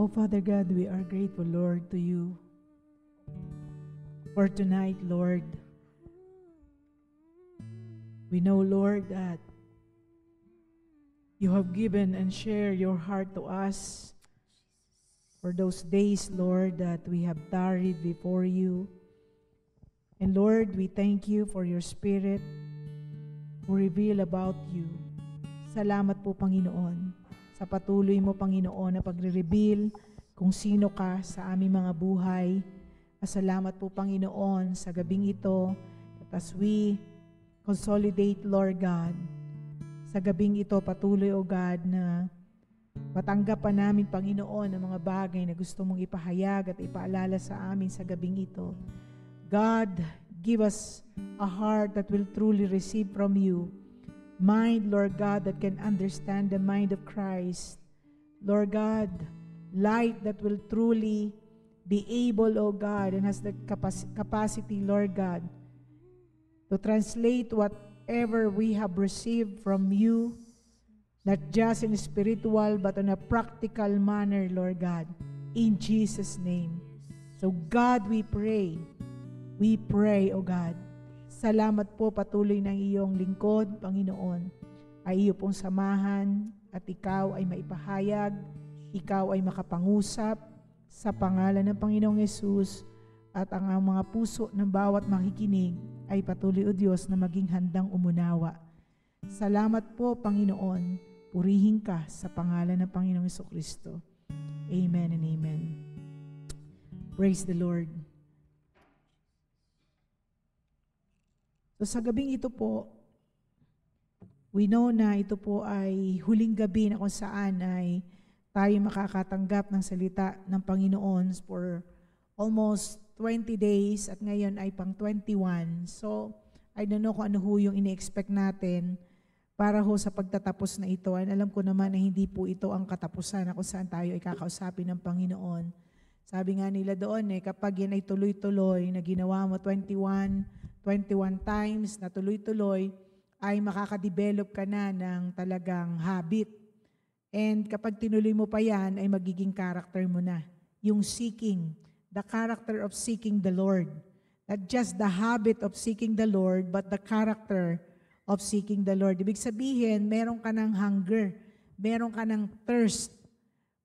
Oh, Father God, we are grateful, Lord, to you for tonight, Lord. We know, Lord, that you have given and shared your heart to us for those days, Lord, that we have tarried before you. And Lord, we thank you for your Spirit who reveal about you. Salamat po, Panginoon, sa patuloy mo, Panginoon, na pagre-reveal kung sino ka sa aming mga buhay. Salamat po, Panginoon, sa gabing ito. As we consolidate, Lord God, sa gabing ito, patuloy, O God, na matanggap pa namin, Panginoon, ang mga bagay na gusto mong ipahayag at ipaalala sa amin sa gabing ito. God, give us a heart that will truly receive from you. Mind, Lord God, that can understand the mind of Christ. Lord God, light that will truly be able, O God, and has the capacity, Lord God, to translate whatever we have received from you, not just in spiritual, but in a practical manner, Lord God, in Jesus' name. So God, we pray, O God, salamat po patuloy ng iyong lingkod, Panginoon, ay iyo pong samahan at ikaw ay maipahayag, ikaw ay makapangusap sa pangalan ng Panginoong Yesus at ang mga puso ng bawat makikinig ay patuloy, O Diyos, na maging handang umunawa. Salamat po, Panginoon, purihin ka sa pangalan ng Panginoong Jesucristo. Amen and amen. Praise the Lord. So sa gabing ito po, we know na ito po ay huling gabi na kung saan ay tayo makakatanggap ng salita ng Panginoon for almost 20 days at ngayon ay pang 21. So I don't know kung ano ho yung ini-expect natin para ho sa pagtatapos na ito. And alam ko naman na hindi po ito ang katapusan na kung saan tayo ay kakausapin ng Panginoon. Sabi nga nila doon kapag yan ay tuloy-tuloy na ginawa mo 21 times na tuloy-tuloy, ay makakadevelop ka na ng talagang habit. And kapag tinuloy mo pa yan, ay magiging character mo na. Yung seeking, the character of seeking the Lord. Not just the habit of seeking the Lord, but the character of seeking the Lord. Ibig sabihin, meron ka ng hunger, meron ka ng thirst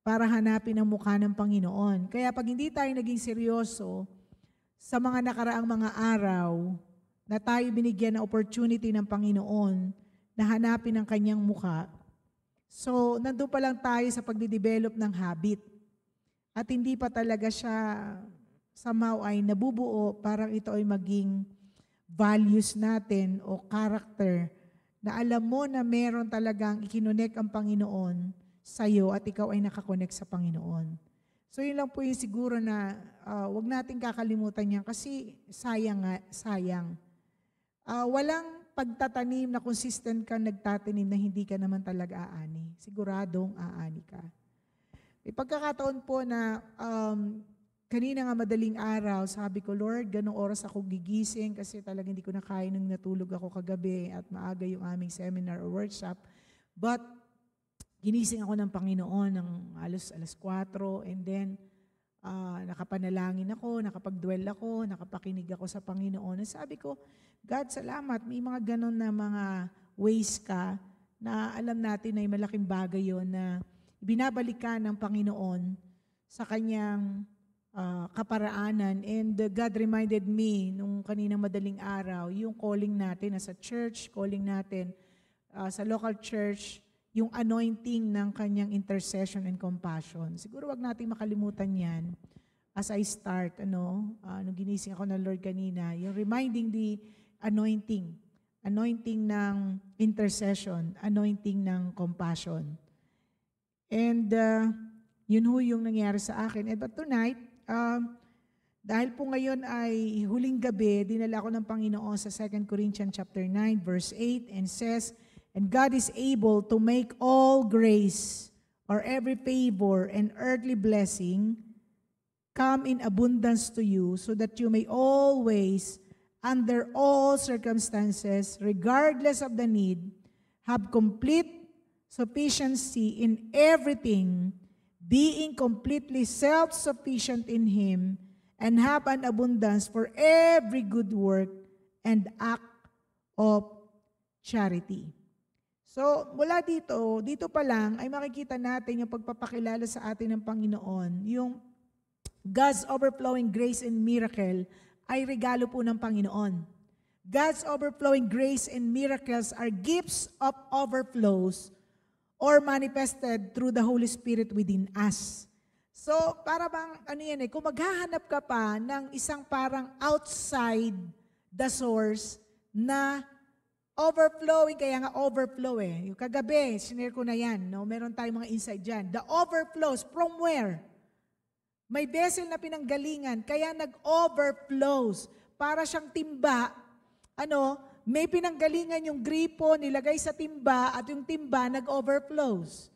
para hanapin ang mukha ng Panginoon. Kaya pag hindi tayo naging seryoso sa mga nakaraang mga araw na tayo binigyan ng opportunity ng Panginoon na hanapin ang kanyang mukha, so nandun pa lang tayo sa pagde-develop ng habit. At hindi pa talaga siya somehow ay nabubuo, parang ito ay maging values natin o character na alam mo na meron talagang ikinonect ang Panginoon sa iyo at ikaw ay nakakonect sa Panginoon. So yun lang po yung siguro na wag natin kakalimutan yan kasi sayang. Walang pagtatanim na consistent ka nagtatanim na hindi ka naman talaga aani. Siguradong aani ka. May pagkakataon po na kanina nga madaling araw, sabi ko, Lord, ganong oras ako gigising kasi talagang hindi ko na kaya nung natulog ako kagabi at maaga yung aming seminar or workshop. But ginising ako ng Panginoon ng alas 4 and then nakapanalangin ako, nakapag-dwell ako, nakapakinig ako sa Panginoon. At sabi ko, God, salamat, may mga ganon na mga ways ka na alam natin na malaking bagay yon na binabalikan ng Panginoon sa kanyang kaparaanan. And God reminded me nung kaninang madaling araw, yung calling natin as a church, calling natin sa local church, yung anointing ng kanyang intercession and compassion. Siguro wag natin makalimutan yan as I start, nung ginising ako ng Lord kanina, yung reminding the anointing ng intercession, anointing ng compassion. And yun ho yung nangyari sa akin. But tonight, dahil po ngayon ay huling gabi, dinala ako ng Panginoon sa 2 Corinthians chapter 9, verse 8, and says, "And God is able to make all grace or every favor and earthly blessing come in abundance to you, so that you may always, under all circumstances, regardless of the need, have complete sufficiency in everything, being completely self-sufficient in Him, and have an abundance for every good work and act of charity. So, mula dito pa lang ay makikita natin yung pagpapakilala sa atin ng Panginoon, yung God's overflowing grace and miracle ay regalo po ng Panginoon. God's overflowing grace and miracles are gifts of overflows or manifested through the Holy Spirit within us. So, para bang, kung maghahanap ka pa ng isang parang outside the source na overflowing, kaya nga overflow Yung kagabi, sinare ko na yan, no? Meron tayong mga insight dyan. The overflows, from where? May vessel na pinanggalingan, kaya nag-overflows. Para siyang timba, may pinanggalingan yung gripo, nilagay sa timba, at yung timba nag-overflows.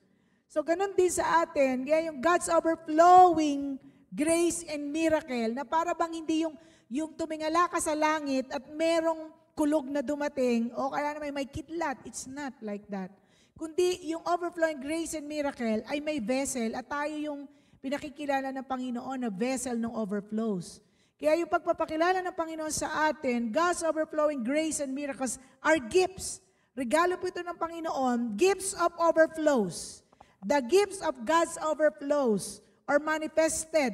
So, ganun din sa atin, kaya yung God's overflowing grace and miracle, na para bang hindi yung tumingala ka sa langit at merong kulog na dumating, o kaya na may kidlat. It's not like that. Kundi yung overflowing grace and miracle ay may vessel, at tayo yung pinakikilala ng Panginoon na vessel ng overflows. Kaya yung pagpapakilala ng Panginoon sa atin, God's overflowing grace and miracles are gifts. Regalo po ito ng Panginoon, gifts of overflows. The gifts of God's overflows are manifested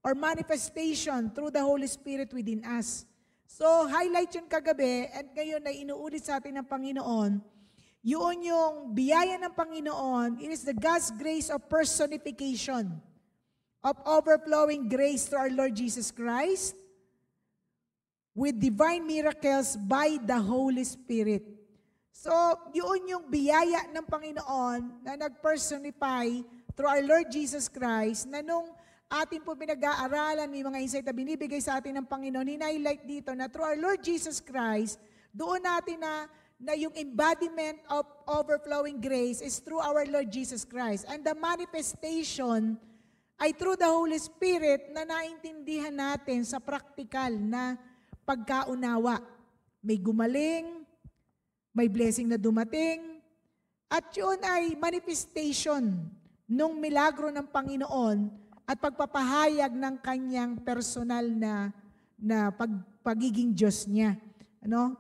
or manifestation through the Holy Spirit within us. So, highlight yun kagabi, at ngayon ay inuulit sa atin ng Panginoon, yun yung biyaya ng Panginoon, it is the God's grace of personification, of overflowing grace to our Lord Jesus Christ with divine miracles by the Holy Spirit. So, yun yung biyaya ng Panginoon na nag-personify through our Lord Jesus Christ, na nung atin po pinag-aaralan, may mga insight na binibigay sa atin ng Panginoon, hinighlight dito na through our Lord Jesus Christ, doon natin na yung embodiment of overflowing grace is through our Lord Jesus Christ. And the manifestation ay through the Holy Spirit na naintindihan natin sa praktikal na pagkaunawa. May gumaling, may blessing na dumating, at yun ay manifestation nung milagro ng Panginoon at pagpapahayag ng kanyang personal na pagiging Diyos niya.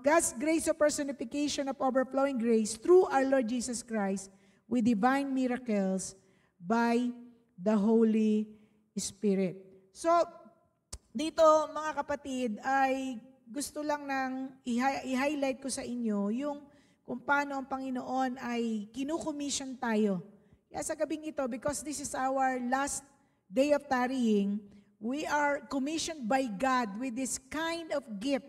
God's grace of personification of overflowing grace through our Lord Jesus Christ with divine miracles by the Holy Spirit. So, dito mga kapatid, ay gusto lang nang i-highlight ko sa inyo yung kung paano ang Panginoon ay kinukomission tayo. Kaya sa gabing ito, because this is our last day of tarrying, we are commissioned by God with this kind of gift.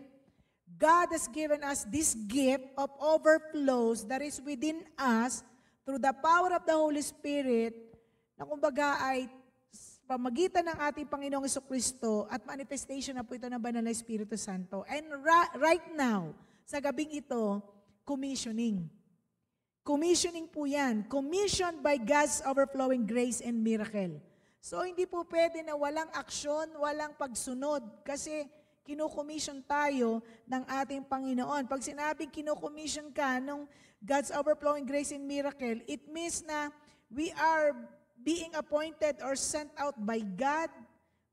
God has given us this gift of overflows that is within us through the power of the Holy Spirit, na kumbaga ay pamagitan ng ating Panginoong Jesucristo at manifestation na po ito ng Banal na Espiritu Santo. And right now, sa gabing ito, commissioning. Commissioning po yan. Commissioned by God's overflowing grace and miracle. So, hindi po pwede na walang aksyon, walang pagsunod, kasi kinukomission tayo ng ating Panginoon. Pag sinabing kinukomission ka nung God's overflowing grace and miracle, it means na we are being appointed or sent out by God.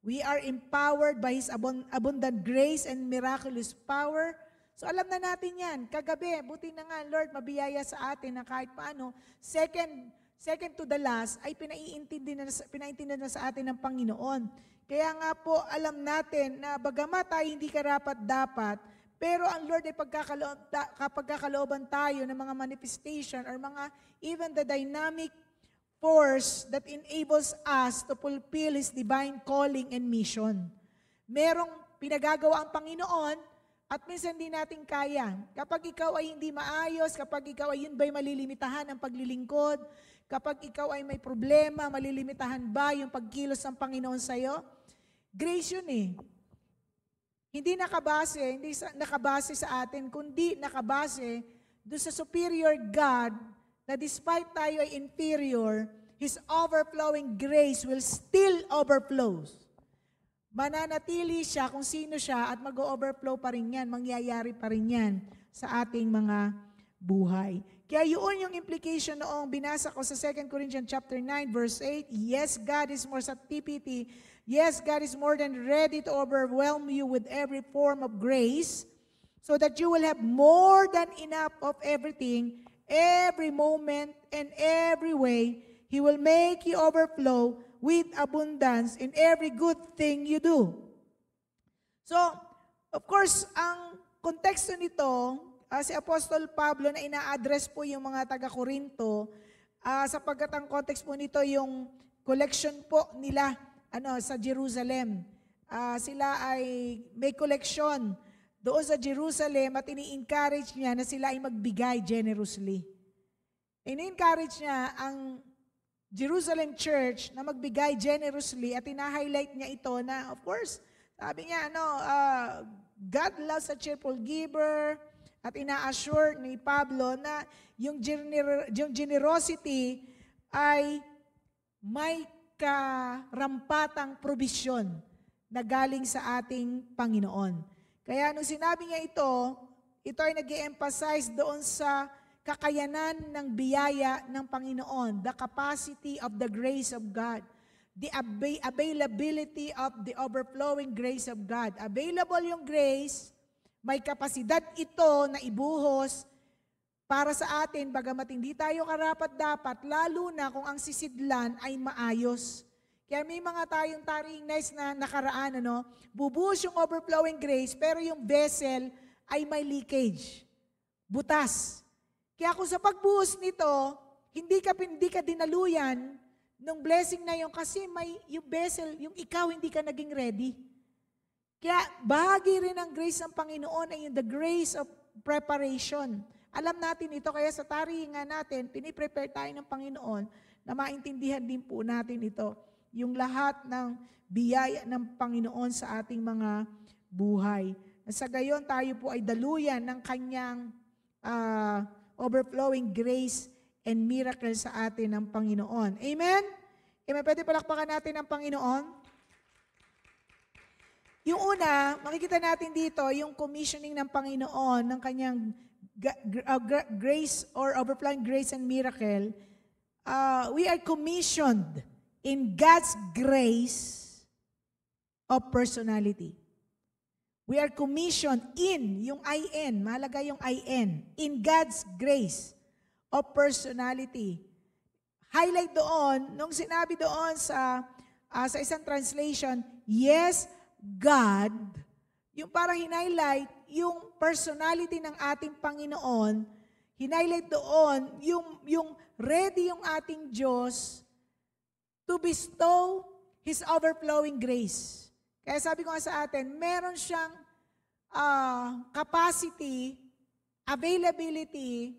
We are empowered by His abundant grace and miraculous power. So alam na natin yan. Kagabi, buti na nga, Lord, mabiyaya sa atin na kahit paano, second to the last, ay pinaiintindihan na sa atin ng Panginoon. Kaya nga po, alam natin na bagamat tayo hindi karapat-dapat, pero ang Lord ay pagkakalooban tayo ng mga manifestation or mga even the dynamic force that enables us to fulfill His divine calling and mission. Merong pinagagawa ang Panginoon at minsan hindi natin kaya. Kapag ikaw ay hindi maayos, kapag ikaw ay yun ba'y malilimitahan ang paglilingkod, kapag ikaw ay may problema, malilimitahan ba yung pagkilos ng Panginoon sa'yo? Grace yun eh. Hindi nakabase sa atin, kundi nakabase doon sa superior God na despite tayo ay inferior, His overflowing grace will still overflow. Mananatili siya kung sino siya at mag-overflow pa rin yan, mangyayari pa rin yan sa ating mga buhay. Kaya yun yung implication noong binasa ko sa 2 Corinthians chapter 9 verse 8. Yes, God is more sa TPT. Yes, God is more than ready to overwhelm you with every form of grace so that you will have more than enough of everything, every moment, and every way. He will make you overflow with abundance in every good thing you do. So, of course, ang konteksto nito, si Apostol Pablo na ina-address po yung mga taga-Korinto, sapagkat ang context po nito yung collection po nila sa Jerusalem. Sila ay may collection doon sa Jerusalem at ini-encourage niya na sila ay magbigay generously. Ini-encourage niya ang Jerusalem Church na magbigay generously at ina-highlight niya ito na, of course, sabi niya, God loves a cheerful giver, at ina-assure ni Pablo na yung generosity ay may karampatang probisyon na galing sa ating Panginoon. Kaya nung sinabi niya ito ay nag-i-emphasize doon sa kakayanan ng biyaya ng Panginoon, the capacity of the grace of God, the availability of the overflowing grace of God. Available yung grace, may kapasidad ito na ibuhos para sa atin, bagamat hindi tayo karapat-dapat, lalo na kung ang sisidlan ay maayos. Kaya may mga tayong taring nice na nakaraan, bubuhos yung overflowing grace, pero yung vessel ay may leakage, butas. Kaya kung sa pagbuhos nito, hindi ka dinaluyan ng blessing na yun kasi may yung vessel, yung ikaw hindi ka naging ready. Kaya bahagi rin ng grace ng Panginoon ay yung the grace of preparation. Alam natin ito, kaya sa tarihingan natin, piniprepare tayo ng Panginoon na maintindihan din po natin ito. Yung lahat ng biyaya ng Panginoon sa ating mga buhay. Sa gayon, tayo po ay daluyan ng kanyang overflowing grace and miracle sa atin ng Panginoon. Amen? Amen? Pwede palakpakan natin ang Panginoon? Yung una, makikita natin dito, yung commissioning ng Panginoon, ng kanyang grace or overflowing grace and miracle. We are commissioned in God's grace of personality. We are commissioned in, yung I-N, mahalaga yung I-N, in God's grace of personality. Highlight doon, nung sinabi doon sa isang translation, yes, God, yung parang highlight, yung personality ng ating Panginoon, highlight doon, yung ready yung ating Diyos to bestow His overflowing grace. Kaya sabi ko nga sa atin, meron siyang capacity, availability,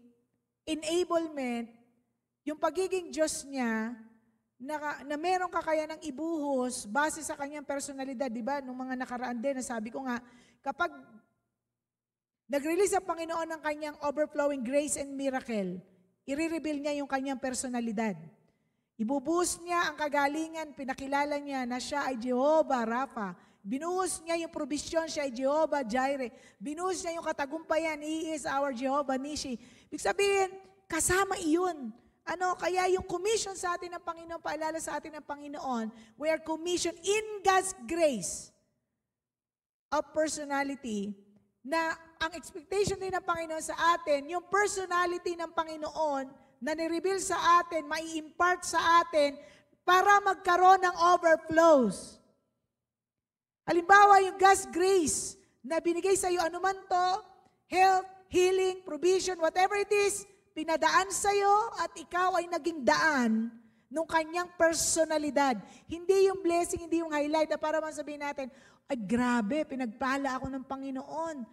enablement, yung pagiging Diyos niya, na merong kakayanang ibuhos base sa kanyang personalidad, di ba? Nung mga nakaraan din, nasabi ko nga, kapag nag-release ang Panginoon ng kanyang overflowing grace and miracle, i-reveal niya yung kanyang personalidad. Ibubuhos niya ang kagalingan, pinakilala niya na siya ay Jehovah Rapha. Binuhos niya yung provision, siya ay Jehovah Jireh. Binuhos niya yung katagumpayan, He is our Jehovah Nishi. Ibig sabihin, kasama iyon. Kaya yung commission sa atin ng Panginoon, paalala sa atin ng Panginoon, we are commissioned in God's grace of personality, na ang expectation din ng Panginoon sa atin, yung personality ng Panginoon na ni-reveal sa atin, mai-impart sa atin para magkaroon ng overflows. Halimbawa, yung God's grace na binigay sa iyo, anuman to, health, healing, provision, whatever it is, pinadaan sa iyo at ikaw ay naging daan ng kanyang personalidad. Hindi yung blessing, hindi yung highlight na para man sabihin natin, ay grabe, pinagpala ako ng Panginoon.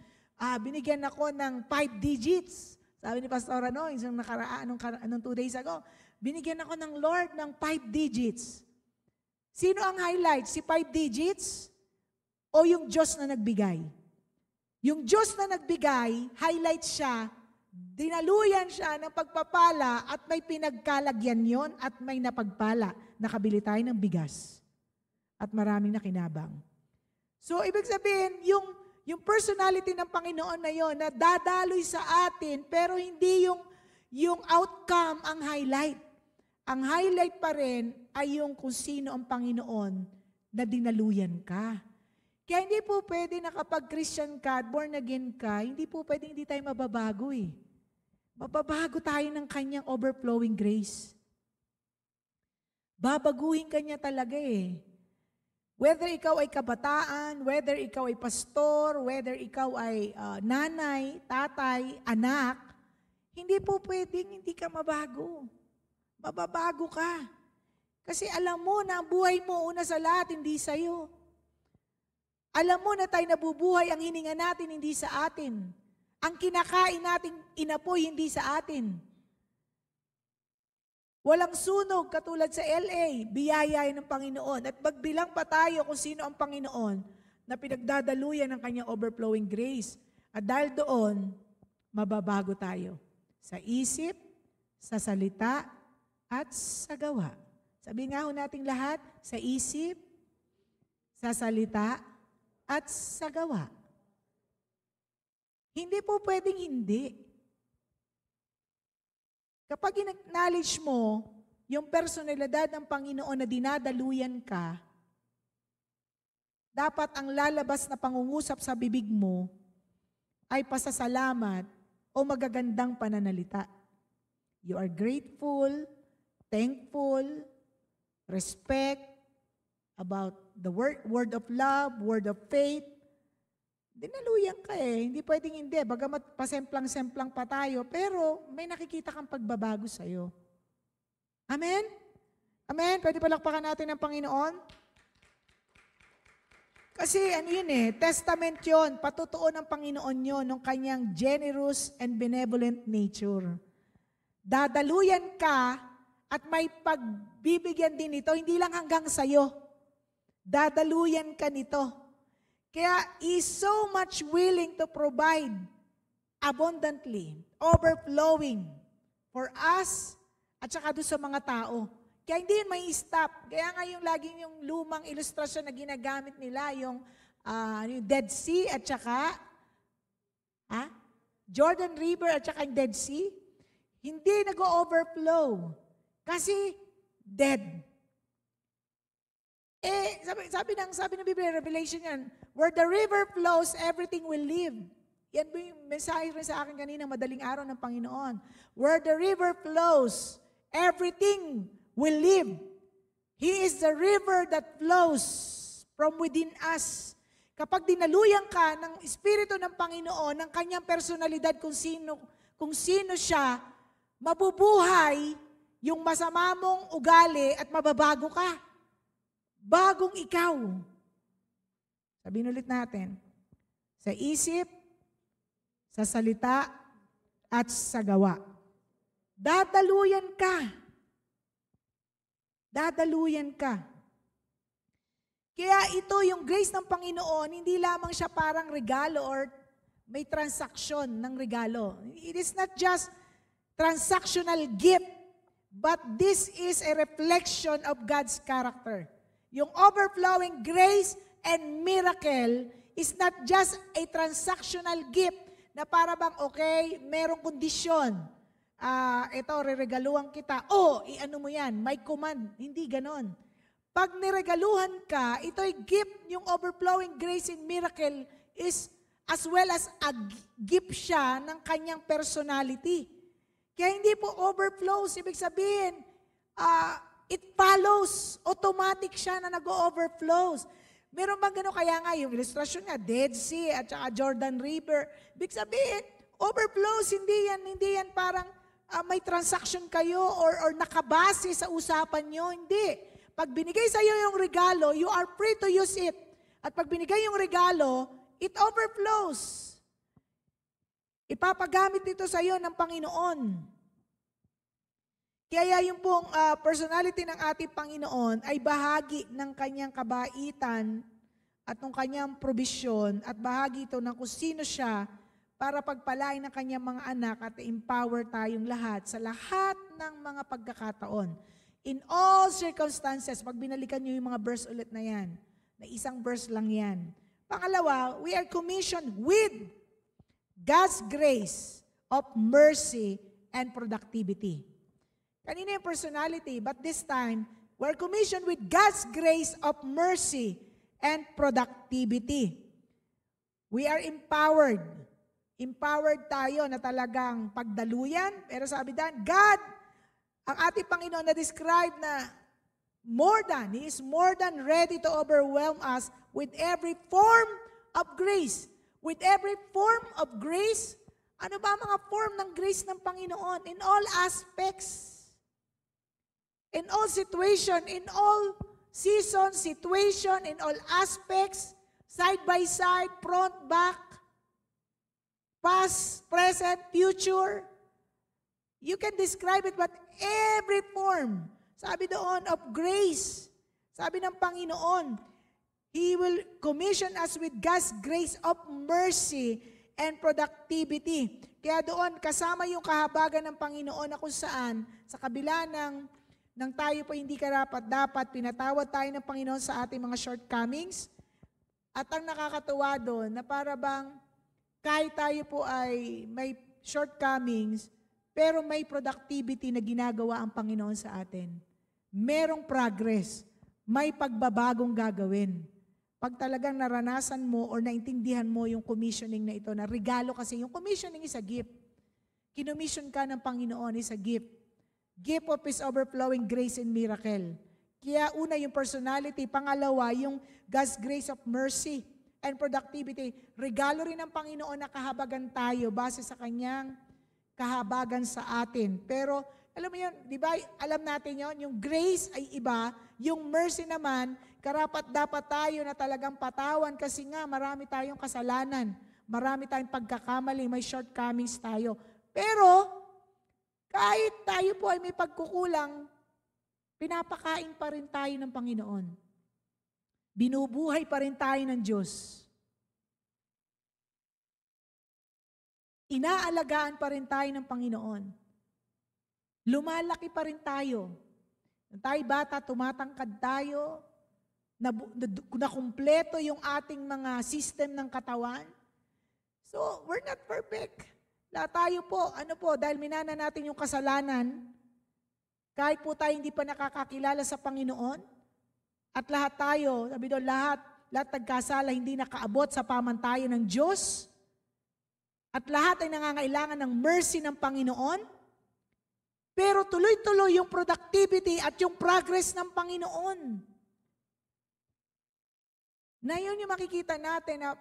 Binigyan ako ng 5 digits. Sabi ni Pastor isang nakaraan, anong 2 days ago, binigyan ako ng Lord ng 5 digits. Sino ang highlight? Si 5 digits o yung Diyos na nagbigay? Yung Diyos na nagbigay, highlight siya, dinaluyan siya ng pagpapala at may pinagkalagyan yon at may napagpala. Nakabili tayo ng bigas at maraming nakinabang. So, ibig sabihin, Yung personality ng Panginoon na yon na dadaloy sa atin, pero hindi yung outcome ang highlight. Ang highlight pa rin ay yung kung sino ang Panginoon na dinaluyan ka. Kaya hindi po pwede na kapag Christian ka, born again ka, hindi po pwede hindi tayo mababago eh. Mababago tayo ng kanyang overflowing grace. Babaguhin ka niya talaga eh. Whether ikaw ay kabataan, whether ikaw ay pastor, whether ikaw ay nanay, tatay, anak, hindi po pwedeng hindi ka mabago. Mababago ka. Kasi alam mo na ang buhay mo una sa lahat, hindi sa'yo. Alam mo na tayo nabubuhay, ang hininga natin, hindi sa atin. Ang kinakain nating inapoy, hindi sa atin. Walang sunog katulad sa LA, biyaya ng Panginoon. At magbilang pa tayo kung sino ang Panginoon na pinagdadaluyan ng kanyang overflowing grace. At dahil doon, mababago tayo. Sa isip, sa salita, at sa gawa. Sabi nga ho nating lahat, sa isip, sa salita, at sa gawa. Hindi po pwedeng hindi. Kapag in-acknowledge mo yung personalidad ng Panginoon na dinadaluyan ka, dapat ang lalabas na pangungusap sa bibig mo ay pasasalamat o magagandang pananalita. You are grateful, thankful, respect about the word of love, word of faith. Dinaluyan ka eh. Hindi pwedeng hindi. Bagamat pasemplang-semplang pa tayo, pero may nakikita kang pagbabago sa'yo. Amen? Amen? Pwede palakpakan natin ang Panginoon? Kasi ano yun eh, testament yun, patutuo ng Panginoon yun, ng kanyang generous and benevolent nature. Dadaluyan ka at may pagbibigyan din ito, hindi lang hanggang sa'yo. Dadaluyan ka nito. Kaya is so much willing to provide abundantly, overflowing for us at saka doon sa mga tao. Kaya hindi yun may stop. Kaya nga yung laging yung lumang ilustrasyon na ginagamit nila, yung Dead Sea at saka Jordan River at saka yung Dead Sea, hindi nag-overflow kasi dead. Sabi ng Biblia, Revelation yan, where the river flows, everything will live. Yan po yung mensahe rin sa akin kanina, madaling araw ng Panginoon. Where the river flows, everything will live. He is the river that flows from within us. Kapag dinaluyan ka ng Espiritu ng Panginoon, ng kanyang personalidad kung sino siya, mabubuhay yung masama mong ugali at mababago ka. Bagong ikaw. Sabihin ulit natin, sa isip, sa salita, at sa gawa. Dadaluyan ka. Dadaluyan ka. Kaya ito, yung grace ng Panginoon, hindi lamang siya parang regalo or may transaksyon ng regalo. It is not just transactional gift, but this is a reflection of God's character. Yung overflowing grace and miracle is not just a transactional gift na para bang, okay, merong kondisyon. Ito, reregaluhan kita. Iano mo yan, may command. Hindi ganon. Pag niregaluhan ka, ito'y gift, yung overflowing grace and miracle is as well as a gift siya ng kanyang personality. Kaya hindi po overflows. Ibig sabihin, it follows. Automatic siya na nag-overflows. Meron bang gano'n? Kaya nga, yung ilustrasyon nga, Dead Sea at saka Jordan River. Ibig sabihin, overflows, hindi yan parang may transaction kayo or nakabase sa usapan nyo. Hindi. Pag binigay sa iyo yung regalo, you are free to use it. At pag binigay yung regalo, it overflows. Ipapagamit ito sa iyo ng Panginoon. Kaya yung pong personality ng ating Panginoon ay bahagi ng kanyang kabaitan at ng kanyang probisyon at bahagi ito ng kung sino siya para pagpalain ng kanyang mga anak at empower tayong lahat sa lahat ng mga pagkakataon. In all circumstances, pag binalikan nyo yung mga verse ulit na yan, na isang verse lang yan, Pangalawa, we are commissioned with God's grace of mercy and productivity. Kanina yung personality, but this time, we're commissioned with God's grace of mercy and productivity. We are empowered. Empowered tayo na talagang pagdaluyan. Pero sabi dan, God, ang ating Panginoon na describe na He is more than ready to overwhelm us with every form of grace. With every form of grace, ano ba ang mga form ng grace ng Panginoon? In all aspects. In all situation, in all season, situation, in all aspects, side by side, front, back, past, present, future. You can describe it, but every form, sabi doon, of grace, sabi ng Panginoon, He will commission us with God's grace of mercy and productivity. Kaya doon, kasama yung kahabagan ng Panginoon na kung saan, sa kabila ng tayo po hindi karapat-dapat, pinatawad tayo ng Panginoon sa ating mga shortcomings. At ang nakakatuwa doon, na para bang kahit tayo po ay may shortcomings, pero may productivity na ginagawa ang Panginoon sa atin. Merong progress, may pagbabagong gagawin. Pag talagang naranasan mo or naintindihan mo yung commissioning na ito, na regalo kasi, yung commissioning is a gift. Kinomission ka ng Panginoon is a gift. Gift of His overflowing grace and miracle. Kaya una yung personality, pangalawa yung God's grace of mercy and productivity. Regalo rin ng Panginoon na kahabagan tayo base sa Kanyang kahabagan sa atin. Pero alam mo yun, di ba, alam natin yun, yung grace ay iba, yung mercy naman, karapat-dapat tayo na talagang patawan kasi nga marami tayong kasalanan, marami tayong pagkakamali, may shortcomings tayo. Pero kahit tayo po ay may pagkukulang, pinapakain pa rin tayo ng Panginoon. Binubuhay pa rin tayo ng Diyos. Inaalagaan pa rin tayo ng Panginoon. Lumalaki pa rin tayo. Nung tayo bata, tumatangkad tayo, nakumpleto yung ating mga system ng katawan. So, we're not perfect. Lahat tayo po, dahil minana natin yung kasalanan, kahit po tayo hindi pa nakakakilala sa Panginoon, at lahat tayo, sabi doon, lahat nagkasala, hindi nakaabot sa pamantayan ng Diyos, at lahat ay nangangailangan ng mercy ng Panginoon, pero tuloy-tuloy yung productivity at yung progress ng Panginoon. Na yun yung makikita natin na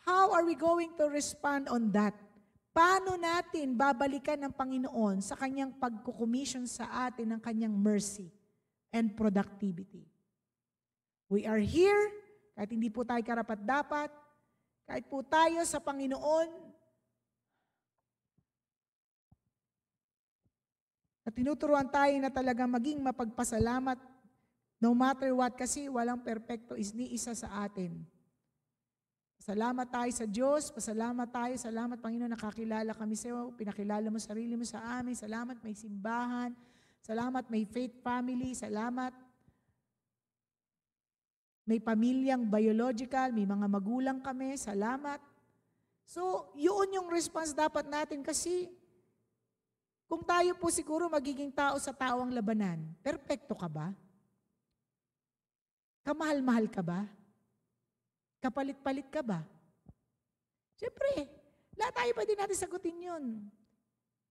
how are we going to respond on that? Paano natin babalikan ng Panginoon sa Kanyang pagkukomission sa atin ng Kanyang mercy and productivity? We are here, kahit hindi po tayo karapat-dapat, kahit po tayo sa Panginoon, at tinuturuan tayo na talaga maging mapagpasalamat no matter what, kasi walang perpekto is ni isa sa atin. Salamat tayo sa Diyos, pasalamat tayo, salamat Panginoon, nakakilala kami sa iyo, pinakilala mo sarili mo sa amin, salamat may simbahan, salamat may faith family, salamat may pamilyang biological, may mga magulang kami, salamat. So, yun yung response dapat natin kasi kung tayo po siguro magiging tao sa tao ang labanan, perpekto ka ba? Kamahal-mahal ka ba? Kapalit-palit ka ba? Siyempre, lahat tayo pwede natin sagutin yun.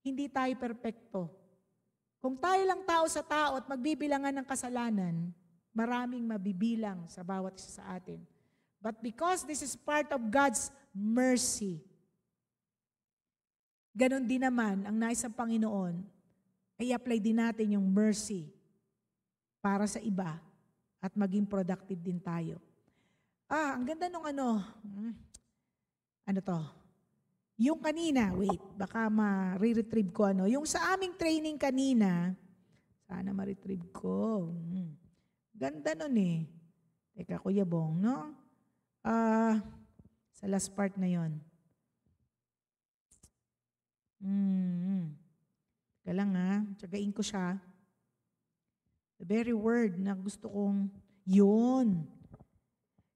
Hindi tayo perpekto. Kung tayo lang tao sa tao at magbibilangan ng kasalanan, maraming mabibilang sa bawat isa sa atin. But because this is part of God's mercy, ganon din naman ang nais ng Panginoon, ay apply din natin yung mercy para sa iba at maging productive din tayo. Ang ganda nung ano to? Yung kanina, wait, baka ma-retrieve ko yung sa aming training kanina, sana ma-retrieve ko. Ganda nun eh. Teka, Kuya Bong, no? Sa last part na yon. Teka lang tsagain ko siya. The very word na gusto kong, yun.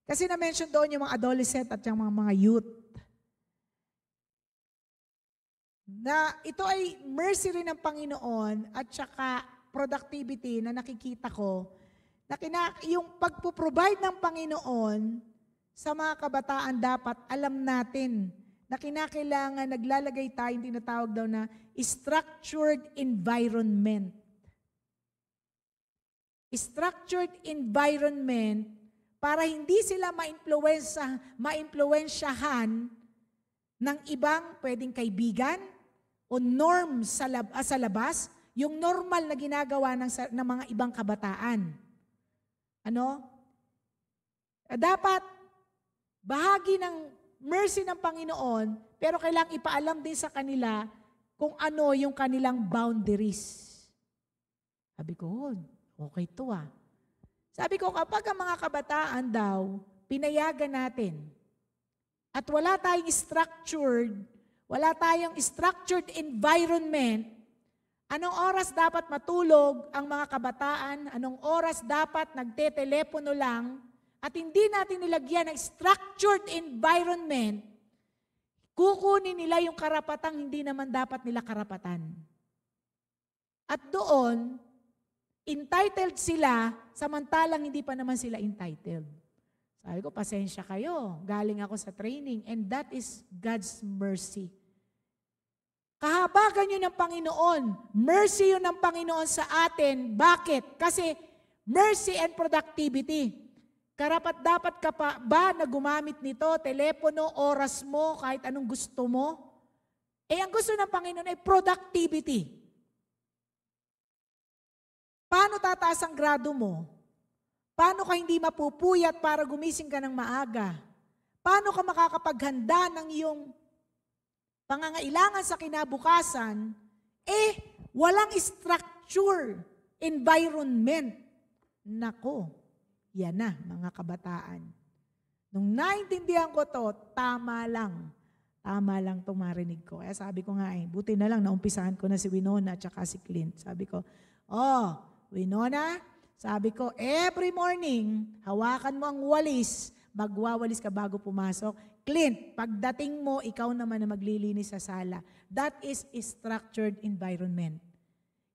Kasi na-mention doon yung mga adolescent at yung mga youth. Na ito ay mercy rin ng Panginoon at saka productivity na nakikita ko na yung pagpo-provide ng Panginoon sa mga kabataan dapat alam natin na kinakailangan naglalagay tayo, tinatawag daw na structured environment. Structured environment para hindi sila maimpluwensyahan ng ibang pwedeng kaibigan o norm sa labas, yung normal na ginagawa ng mga ibang kabataan. Dapat bahagi ng mercy ng Panginoon, pero kailangang ipaalam din sa kanila kung ano yung kanilang boundaries. Sabi ko, okay to ah. Sabi ko, kapag ang mga kabataan daw, pinayagan natin, at wala tayong structured environment, anong oras dapat matulog ang mga kabataan, anong oras dapat nagtetelepono lang, at hindi natin nilagyan ng structured environment, kukunin nila yung karapatang hindi naman dapat nila karapatan. At doon, entitled sila, samantalang hindi pa naman sila entitled. Sabi ko, pasensya kayo. Galing ako sa training. And that is God's mercy. Kahabagan yun ng Panginoon. Mercy yun ng Panginoon sa atin. Bakit? Kasi mercy and productivity. Karapat dapat ka pa ba na gumamit nito, telepono, oras mo, kahit anong gusto mo? Ang gusto ng Panginoon ay productivity. Paano tataas ang grado mo? Paano ka hindi mapupuyat para gumising ka ng maaga? Paano ka makakapaghanda ng iyong pangangailangan sa kinabukasan? Walang structure, environment. Nako, yan na mga kabataan. Nung naintindihan ko to, tama lang. Tama lang itong marinig ko. Kaya sabi ko nga buti na lang naumpisahan ko na si Winona at saka si Clint. Sabi ko, Winona, sabi ko, every morning, hawakan mo ang walis, magwawalis ka bago pumasok. Clint, pagdating mo, ikaw naman na maglilinis sa sala. That is a structured environment.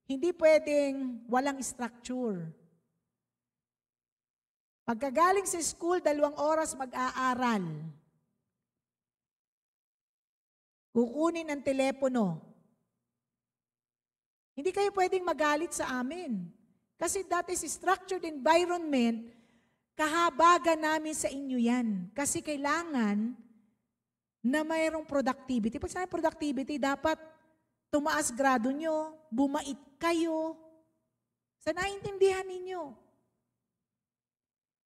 Hindi pwedeng walang structure. Pagkagaling sa school, 2 oras mag-aaral. Kukunin ang telepono. Hindi kayo pwedeng magalit sa amin. Kasi that is structured environment, kahabagan namin sa inyo yan. Kasi kailangan na mayroong productivity. Pag sinabi productivity, dapat tumaas grado nyo, bumait kayo. Sa naintindihan ninyo.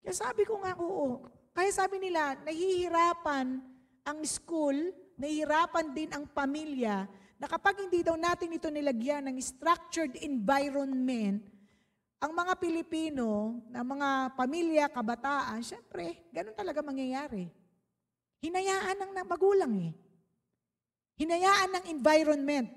Kaya sabi ko nga, oo. Kaya sabi nila, nahihirapan ang school, nahihirapan din ang pamilya, na kapag hindi daw natin ito nilagyan ng structured environment, ang mga Pilipino, na mga pamilya, kabataan, syempre, ganun talaga mangyayari. Hinayaan ng magulang Hinayaan ng environment.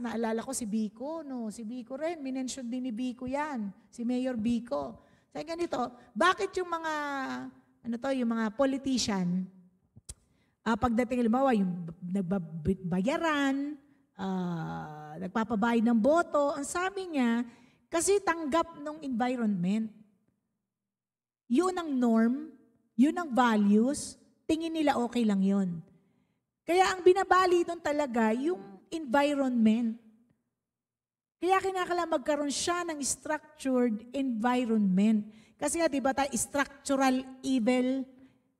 Naalala ko si Biko, no? Si Biko rin, minention din ni Biko yan. Si Mayor Biko. Sabi ganito, bakit yung mga, yung mga politician, pagdating, halimbawa, yung nagbayaran, nagpapabayad ng boto, ang sabi niya, kasi tanggap ng environment. Yun ang norm, yun ang values, tingin nila okay lang yun. Kaya ang binabali doon talaga, yung environment. Kaya kinakailangan magkaroon siya ng structured environment. Kasi nga, di ba tayo, structural evil,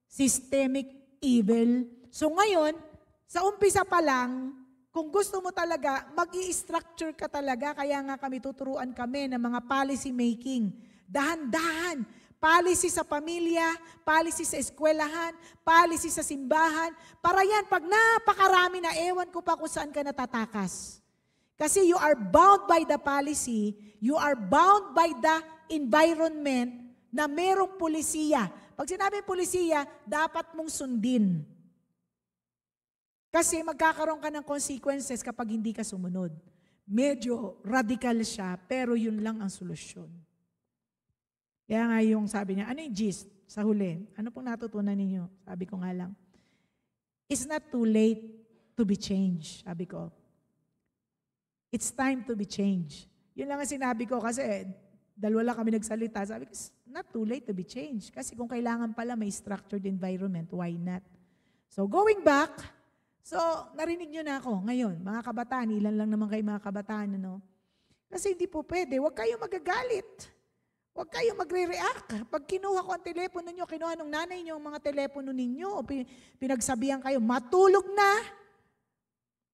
systemic evil. So ngayon, sa umpisa pa lang, kung gusto mo talaga, mag-i-structure ka talaga. Kaya nga tuturuan kami ng mga policy making. Dahan-dahan. Policy sa pamilya, policy sa eskwelahan, policy sa simbahan. Para yan, pag napakarami na, ewan ko pa kung saan ka natatakas. Kasi you are bound by the policy, you are bound by the environment na merong pulisiya. Pag sinabing pulisiya, dapat mong sundin. Kasi magkakaroon ka ng consequences kapag hindi ka sumunod. Medyo radical siya, pero yun lang ang solusyon. Kaya nga yung sabi niya, ano yung gist sa huli? Ano pong natutunan ninyo? Sabi ko nga lang, it's not too late to be changed, sabi ko. It's time to be changed. Yun lang ang sinabi ko kasi dalawa lang kami nagsalita. Sabi ko, it's not too late to be changed. Kasi kung kailangan pala may structured environment, why not? So going back, so narinig nyo na ako ngayon, mga kabataan, ilan lang naman kayo mga kabataan, ano? Kasi hindi po pwede, huwag kayong magagalit. Huwag kayong magre-react. Pag kinuha ko ang telepono nyo, kinuha ng nanay nyo ang mga telepono ninyo, o pinagsabihan kayo, matulog na.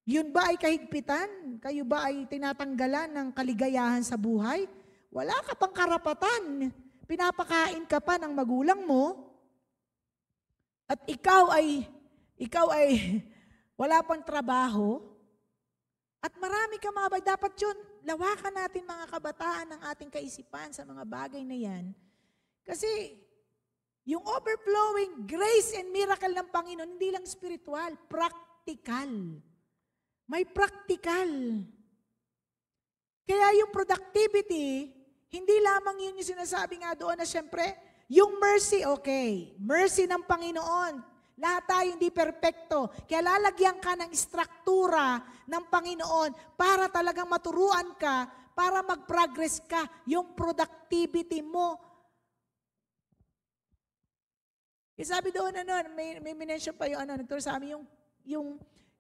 Yun ba ay kahigpitan? Kayo ba ay tinatanggalan ng kaligayahan sa buhay? Wala ka pang karapatan. Pinapakain ka pa ng magulang mo. At ikaw ay wala pang trabaho. At marami ka mga bagay. Dapat yun, lawakan natin mga kabataan ng ating kaisipan sa mga bagay na yan. Kasi yung overflowing grace and miracle ng Panginoon, hindi lang spiritual, practical. May practical. Kaya yung productivity, hindi lamang yun yung sinasabi nga doon na siyempre, yung mercy, okay. Mercy ng Panginoon. Lahat tayo hindi perpekto. Kaya lalagyan ka ng struktura ng Panginoon para talagang maturuan ka, para mag-progress ka. Yung productivity mo. Sabi doon, may minention pa yung nagturo sa amin,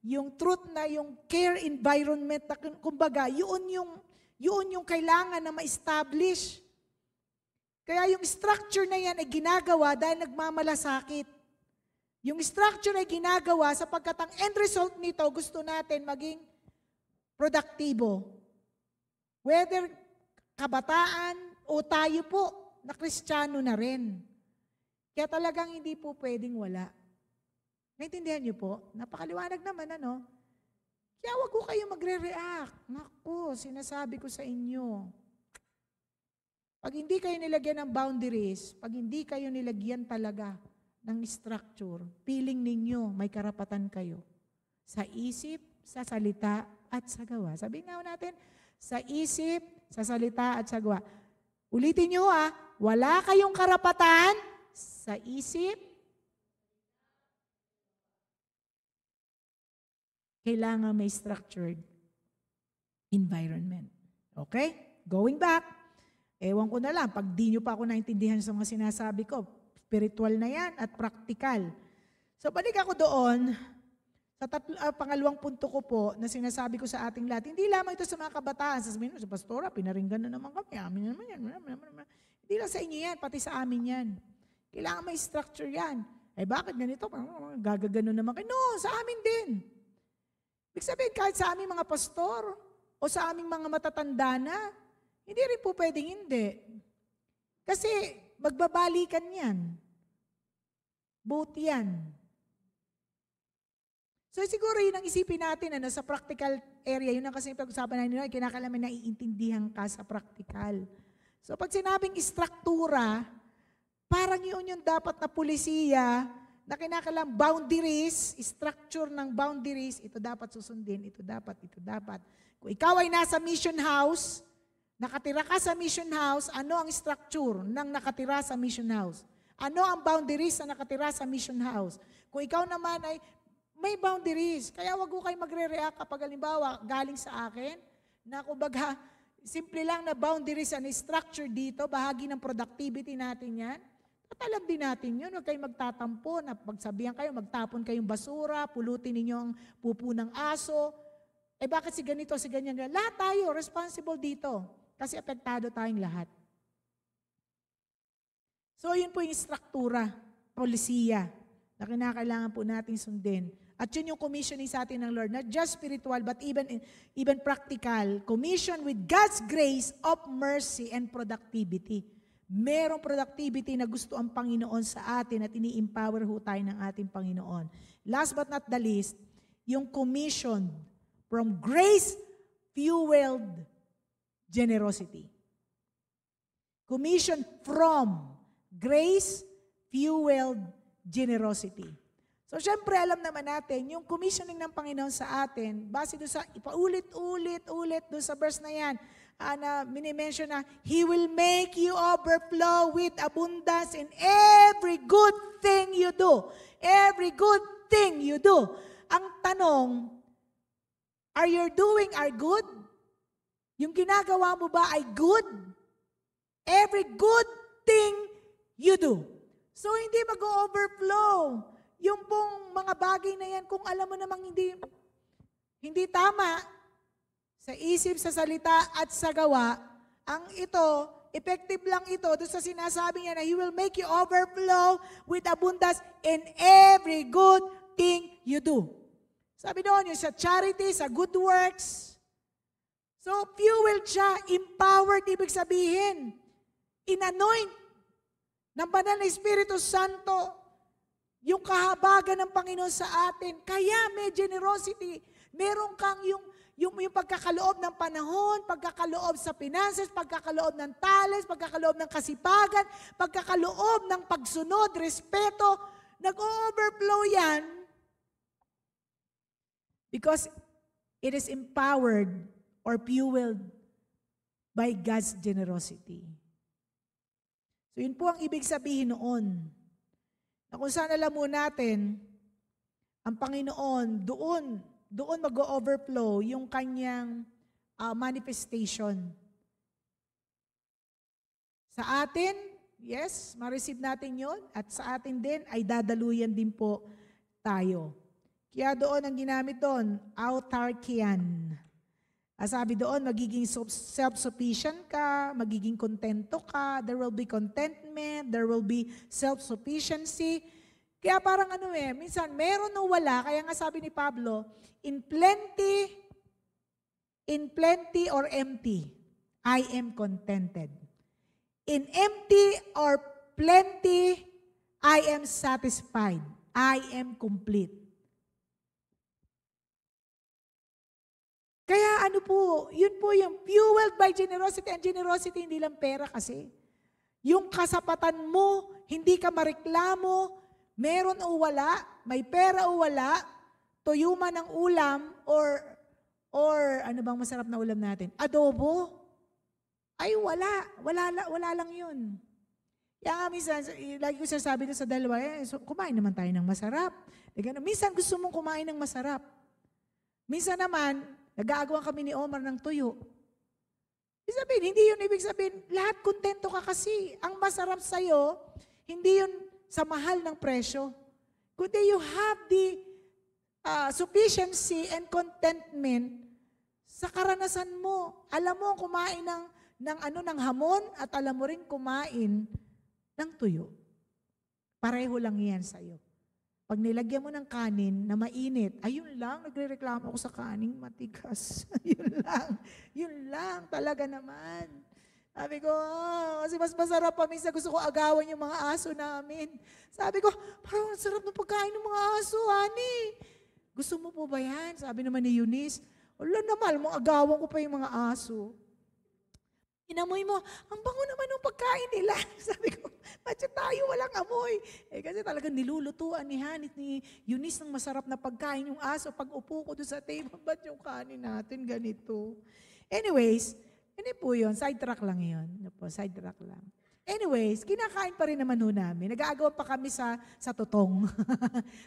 yung truth na yung care environment, kumbaga, yun yung kailangan na ma-establish. Kaya yung structure na yan ay ginagawa dahil nagmamalasakit. Yung structure ay ginagawa sapagkat ang end result nito gusto natin maging produktibo. Whether kabataan o tayo po na Kristiyano na rin. Kaya talagang hindi po pwedeng wala. Naintindihan niyo po? Napakaliwanag naman, ano? Kaya wag ko kayo magre-react. Naku, sinasabi ko sa inyo. Pag hindi kayo nilagyan ng boundaries, pag hindi kayo nilagyan talaga ng structure, feeling ninyo may karapatan kayo. Sa isip, sa salita, at sa gawa. Sabihin nga natin, sa isip, sa salita, at sa gawa. Ulitin nyo wala kayong karapatan sa isip, kailangan may structured environment. Okay? Going back, ewan ko na lang, pag di nyo pa ako naintindihan sa mga sinasabi ko, spiritual na yan at practical. So balik ako doon, sa pangalawang punto ko po na sinasabi ko sa ating lahat, hindi lamang ito sa mga kabataan, sasabihin mo, sa pastora, pinaringgan na naman kami, amin naman yan. Hindi lang sa inyo yan, pati sa amin yan. Kailangan may structure yan. Bakit ganito? Gagagano naman kayo. No, sa amin din. Ibig sabihin, kahit sa aming mga pastor o sa aming mga matatanda na, hindi rin po pwedeng hindi. Kasi magbabalikan yan. Both yan. So siguro yun ang isipin natin sa practical area, yun ang kasi pag-usapan natin, kinakailangan na iintindihan ka sa practical. So pag sinabing istruktura, parang yun yung dapat na pulisiya, na kinakailangan boundaries, structure ng boundaries, ito dapat susundin, ito dapat. Kung ikaw ay nasa mission house, nakatira ka sa mission house, ano ang structure ng nakatira sa mission house? Ano ang boundaries na nakatira sa mission house? Kung ikaw naman ay may boundaries, kaya wag ko kayo magre-react kapag halimbawa galing sa akin, na kumbaga, simple lang na boundaries and structure dito, bahagi ng productivity natin yan. Alam din natin yun, huwag kayong magtatampo, na pagsabihan kayo, magtapon kayong basura, pulutin ninyo ang pupo ng aso. Bakit si ganito, si ganyan? Lahat tayo responsible dito kasi apektado tayong lahat. So yun po yung struktura, polisiya na kinakailangan po natin sundin. At yun yung commissioning sa atin ng Lord, not just spiritual but even practical. Commission with God's grace of mercy and productivity. Merong productivity na gusto ang Panginoon sa atin at ini-empower ho tayo ng ating Panginoon. Last but not the least, yung commission from grace-fueled generosity. Commission from grace-fueled generosity. So, syempre, alam naman natin, yung commissioning ng Panginoon sa atin, base doon sa ipaulit-ulit doon sa verse na yan, na minimension na, He will make you overflow with abundance in every good thing you do. Every good thing you do. Ang tanong, are you doing are good? Yung ginagawa mo ba ay good? Every good thing you do. So, hindi mag-overflow. Yung pong mga bagay na yan, kung alam mo namang hindi tama, sa isip, sa salita, at sa gawa, ang ito, effective lang ito, doon sa sinasabi niya na He will make you overflow with abundance in every good thing you do. Sabi doon, yung sa charity, sa good works. So, fueled siya, empowered, ibig sabihin, in-anoint ng banal na Espiritu Santo, yung kahabagan ng Panginoon sa atin. Kaya may generosity. Meron kang yung pagkakaloob ng panahon, pagkakaloob sa finances, pagkakaloob ng talents, pagkakaloob ng kasipagan, pagkakaloob ng pagsunod, respeto. Nag-overflow yan because it is empowered or fueled by God's generosity. So yun po ang ibig sabihin noon. Na kung saan alam mo natin, ang Panginoon, doon mag-overflow yung kanyang manifestation. Sa atin, yes, ma-receive natin yun. At sa atin din, ay dadaluyan din po tayo. Kaya doon ang ginamit doon, autarkian. Sabi doon, magiging self-sufficient ka, magiging kontento ka, there will be contentment, there will be self-sufficiency. Kaya parang minsan meron o wala, kaya nga sabi ni Pablo, in plenty or empty, I am contented. In empty or plenty, I am satisfied. I am complete. Kaya yun po yung fueled by generosity. And generosity, hindi lang pera kasi. Yung kasapatan mo, hindi ka mareklamo, meron o wala, may pera o wala, tuyo man ang ulam, or ano bang masarap na ulam natin? Adobo? Ay wala. Wala lang yun. Kaya minsan, lagi ko sasabi sa dalawa, so, kumain naman tayo ng masarap. Minsan gusto mong kumain ng masarap. Minsan naman, nag-aagawan kami ni Omar ng tuyo. Ibig sabihin, hindi yun ibig sabihin, lahat kontento ka kasi. Ang masarap sa'yo, hindi yun sa mahal ng presyo. Kundi you have the sufficiency and contentment sa karanasan mo. Alam mo kumain ng hamon at alam mo rin kumain ng tuyo. Pareho lang yan sa'yo. Pag nilagyan mo ng kanin na mainit, ayun lang, nagre-reklamo ako sa kaning matigas. Yun lang, talaga naman. Sabi ko, kasi mas masarap pa, minsan gusto ko agawan yung mga aso namin. Sabi ko, parang sarap ng pagkain ng mga aso, honey. Gusto mo po ba yan? Sabi naman ni Eunice, wala naman, agawan ko pa yung mga aso. Inamoy mo, ang bango naman ng pagkain nila. Sabi ko, matya tayo, walang amoy. Kasi talagang nilulutuan ni Hanit, ni Eunice ng masarap na pagkain yung aso. Pag upo ko doon sa table, ba't yung kanin natin ganito? Anyways, hindi po yun. Sidetrack lang yun. Sidetrack lang. Anyways, kinakain pa rin naman ho namin. Nag-aagawan pa kami sa tutong.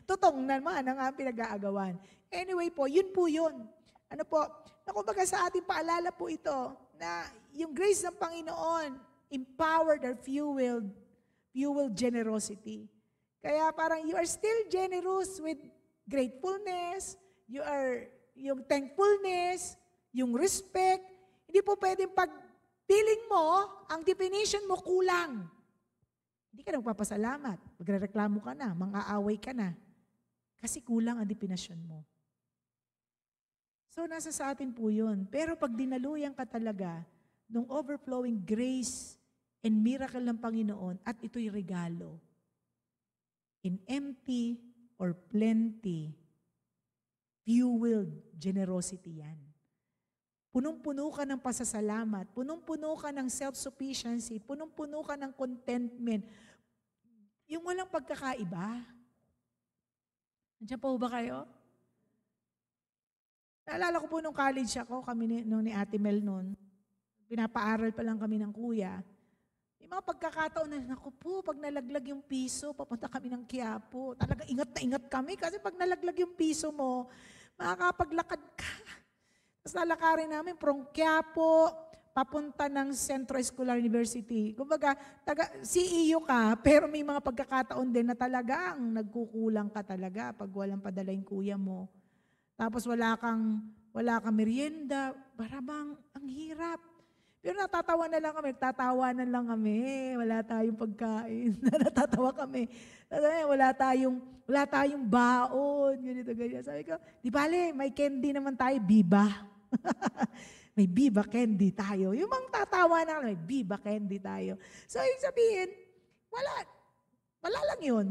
Tutong naman ang pinag-aagawan. Anyway po, yun po yun. Kumbaga sa ating paalala po ito, na yung grace ng Panginoon, empowered or fueled generosity. Kaya parang you are still generous with gratefulness, yung thankfulness, yung respect. Hindi po pwedeng pag feeling mo, ang definition mo kulang. Hindi ka nagpapasalamat. Magrereklamo ka na, mang-aaway ka na. Kasi kulang ang definition mo. So, nasa sa atin po yun. Pero pag dinaluyan ka talaga ng overflowing grace and miracle ng Panginoon, at ito'y regalo, in empty or plenty, fueled generosity yan. Punong-puno ka ng pasasalamat, punong-puno ka ng self-sufficiency, punong-puno ka ng contentment. Yung walang pagkakaiba. Nandiyan po ba kayo? Naalala ko po nung college ako, kami ni Ate Mel noon. pinapaaral pa lang kami ng kuya, may mga pagkakataon na, naku po, pag nalaglag yung piso, papunta kami ng Quiapo. Talaga ingat na ingat kami kasi pag nalaglag yung piso mo, makakapaglakad ka. Tapos lalakarin namin from Quiapo, papunta ng Centro Escolar University. Kumbaga, CEU ka, pero may mga pagkakataon din na talagang nagkukulang ka talaga pag walang padala yung kuya mo. Tapos wala kang merienda, parang ang hirap. Pero nagtatawanan lang kami, wala tayong pagkain, natatawa kami. Wala tayong baon, ganito, ganyan. Sabi ko, di bale, may candy naman tayo, Biba. May Biba candy tayo. Yung mga tatawa na may Biba candy tayo. So, yung sabihin, wala lang yun.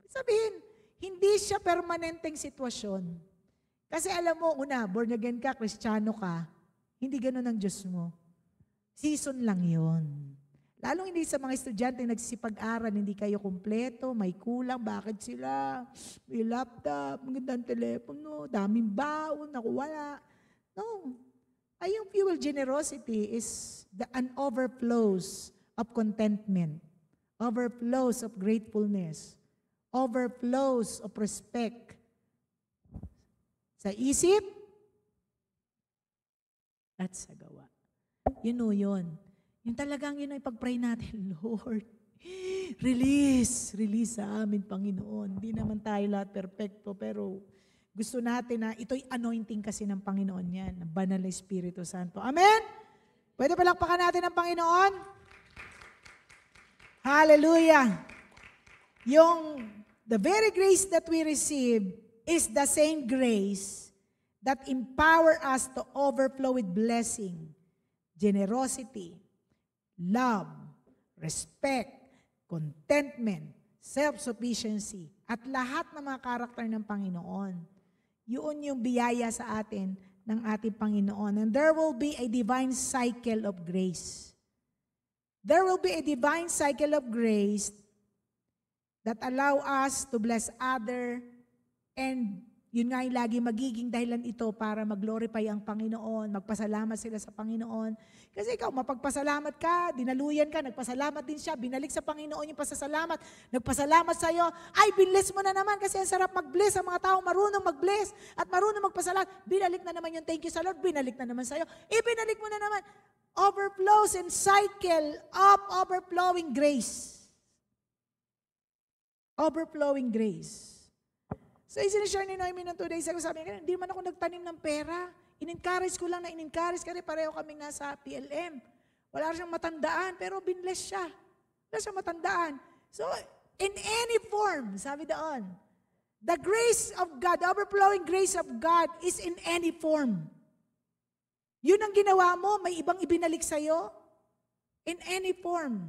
Sabihin, hindi siya permanenteng sitwasyon. Kasi alam mo, born again ka, Kristiyano ka, hindi ganun ang Diyos mo. Season lang yun. Lalong hindi sa mga estudyante nagsisipag-aral, hindi kayo kumpleto, may kulang, bakit sila? May laptop, magandang telepono, daming baon, naku wala. No. Ay, yung fuel generosity is an overflows of contentment, overflows of gratefulness, overflows of respect. Sa isip at sa gawa. Yun o yun. Yung talagang yun ay pag-pray natin, Lord, release sa amin, Panginoon. Hindi naman tayo lahat perfecto, pero gusto natin na ito'y anointing kasi ng Panginoon yan, ng Banal na Espiritu Santo. Amen? Pwede palakpakan natin ang Panginoon? Hallelujah! The very grace that we receive is the same grace that empower us to overflow with blessing, generosity, love, respect, contentment, self-sufficiency, at lahat ng mga karakter ng Panginoon. Yun yung biyaya sa atin ng ating Panginoon. And there will be a divine cycle of grace. There will be a divine cycle of grace that allow us to bless other, and yun nga yung lagi magiging dahilan ito para mag-glorify ang Panginoon, magpasalamat sila sa Panginoon. Kasi ikaw, mapagpasalamat ka, dinaluyan ka, nagpasalamat din siya, binalik sa Panginoon yung pasasalamat, nagpasalamat sa iyo, ay, binless mo na naman kasi ang sarap mag-bless, ang mga tao marunong mag-bless at marunong magpasalamat. Binalik na naman yung thank you sa Lord, binalik na naman sa iyo, ibinalik mo na naman. Overflows and cycle of overflowing grace. Overflowing grace. So, sinishare ni Noemi ng 2 days ago, sabi niya, hindi man ako nagtanim ng pera. In-encourage ko lang na in-encourage kasi pareho kaming nasa PLM. Wala siyang matandaan, pero binless siya. Wala siyang matandaan. So, in any form, sabi doon, the grace of God, the overflowing grace of God is in any form. Yun ang ginawa mo, may ibang ibinalik sa'yo. In any form.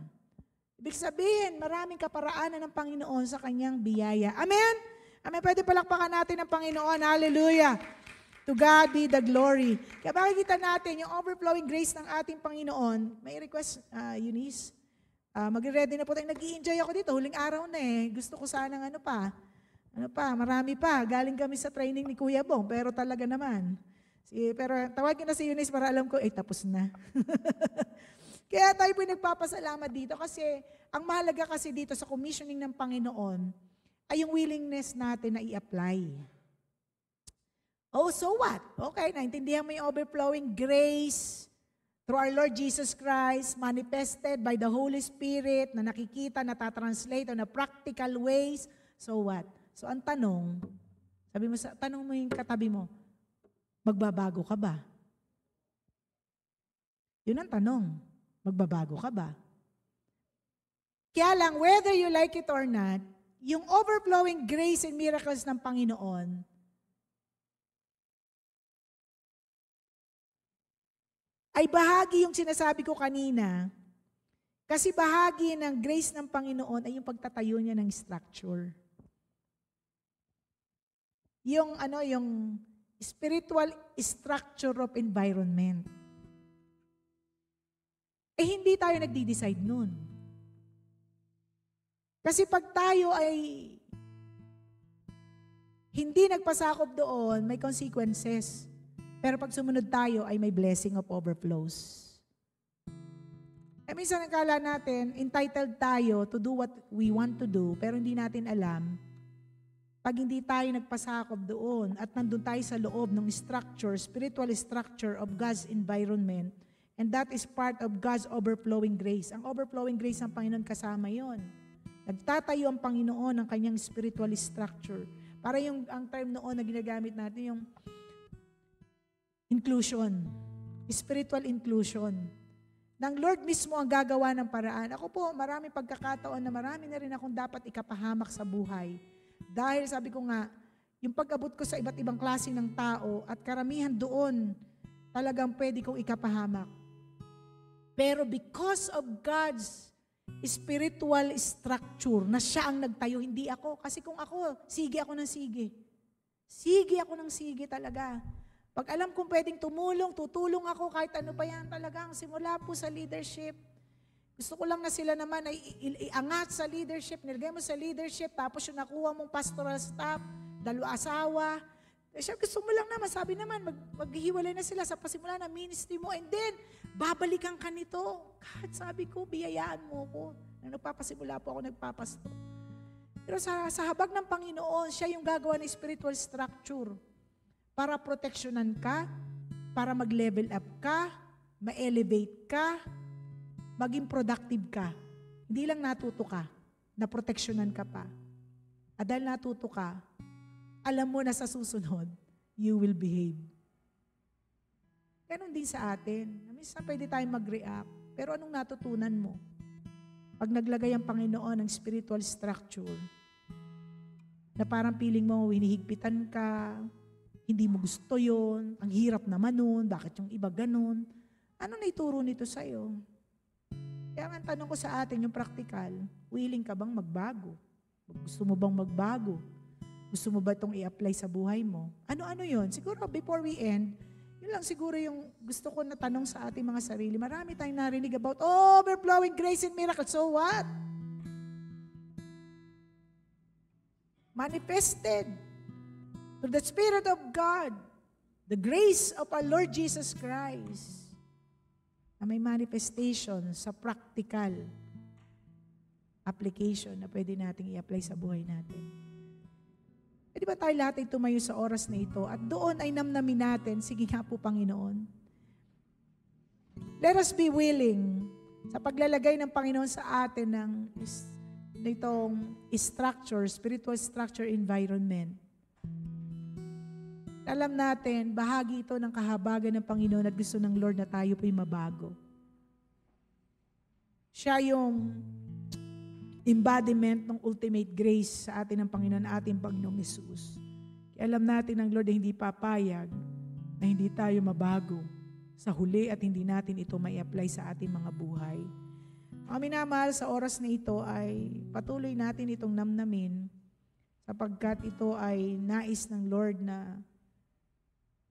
Ibig sabihin, maraming kaparaanan ng Panginoon sa kanyang biyaya. Amen? Amen. Pwede palakpakan natin ang Panginoon. Hallelujah. To God be the glory. Kaya makikita natin yung overflowing grace ng ating Panginoon. May request, Eunice? Mag-ready na po tayo. Nag-i-enjoy ako dito. Huling araw na eh. Gusto ko sanang marami pa. Galing kami sa training ni Kuya Bong. Pero talaga naman. Pero tawagin na si Eunice para alam ko, tapos na. Kaya tayo po nagpapasalamat dito kasi ang mahalaga kasi dito sa commissioning ng Panginoon ay yung willingness natin na i-apply. Oh, so what? Okay, naintindihan mo yung overflowing grace through our Lord Jesus Christ, manifested by the Holy Spirit, na nakikita, natatranslate on a practical ways. So what? So ang tanong, tanong mo yung katabi mo, magbabago ka ba? Yun ang tanong, magbabago ka ba? Kaya lang, whether you like it or not, yung overflowing grace and miracles ng Panginoon, ay bahagi yung sinasabi ko kanina, kasi bahagi ng grace ng Panginoon ay yung pagtatayo niya ng structure. Yung spiritual structure of environment. Hindi tayo nagdi-decide nun. Kasi pag tayo ay hindi nagpasakop doon, may consequences. Pero pag sumunod tayo ay may blessing of overflows. Minsan nakala natin, entitled tayo to do what we want to do, pero hindi natin alam, pag hindi tayo nagpasakop doon at nandun tayo sa loob ng structure, spiritual structure of God's environment, and that is part of God's overflowing grace. Ang overflowing grace ng Panginoon kasama yon. Nagtatayo ang Panginoon ng kanyang spiritual structure. Para ang term noon na ginagamit natin, yung inclusion, spiritual inclusion. Nang Lord mismo ang gagawa ng paraan. Ako po, marami pagkakataon na marami na rin akong dapat ikapahamak sa buhay. Dahil sabi ko nga, yung pag-abot ko sa iba't ibang klase ng tao at karamihan doon, talagang pwede kong ikapahamak. Pero because of God's spiritual structure, na siya ang nagtayo, hindi ako. Kasi kung ako, sige ako ng sige. Sige ako ng sige talaga. Pag alam kong pwedeng tumulong, tutulong ako kahit ano pa yan talagang simula po sa leadership. Gusto ko lang na sila naman ay iangat sa leadership, nilagay mo sa leadership, tapos yung nakuha mong pastoral staff, asawa. Siya gusto mo lang naman, sabi naman, maghihiwalay na sila sa pasimula ng ministry mo, and then, babalikan ka nito. God, sabi ko, biyayaan mo ko. Nang nagpapasimula po ako nagpapasto. Pero sa habag ng Panginoon, siya yung gagawa ng spiritual structure para proteksyonan ka, para mag-level up ka, ma-elevate ka, maging productive ka. Hindi lang natuto ka, na-proteksyonan ka pa. At dahil natuto ka, alam mo na sa susunod, you will behave. Ganon din sa atin. Minsan pwede tayong mag-react, pero anong natutunan mo? Pag naglagay ang Panginoon ng spiritual structure, na parang feeling mo, hinihigpitan ka, hindi mo gusto yon, ang hirap naman nun, bakit yung iba ganun? Ano naituro nito sa'yo? Kaya ang tanong ko sa atin, yung practical, willing ka bang magbago? Gusto mo bang magbago? Gusto mo ba itong i-apply sa buhay mo? Ano-ano yon? Siguro before we end, yun lang siguro yung gusto ko na tanong sa ating mga sarili. Marami tayong narinig about overflowing grace and miracle. So what? Manifested through the Spirit of God, the grace of our Lord Jesus Christ, na may manifestation sa practical application na pwede nating i-apply sa buhay natin. Pwede ba tayo lahat ay tumayo sa oras na ito at doon ay namnamin natin, sige nga po Panginoon. Let us be willing sa paglalagay ng Panginoon sa atin ng itong structure, spiritual structure environment. Alam natin, bahagi ito ng kahabagan ng Panginoon at gusto ng Lord na tayo po'y mabago. Siya yung embodiment ng ultimate grace sa atin ng Panginoon, ating Panginoong Hesus. Kaya alam natin ng Lord na hindi papayag na hindi tayo mabago sa huli at hindi natin ito may apply sa ating mga buhay. Ang minamahal sa oras na ito ay patuloy natin itong namnamin sapagkat ito ay nais ng Lord na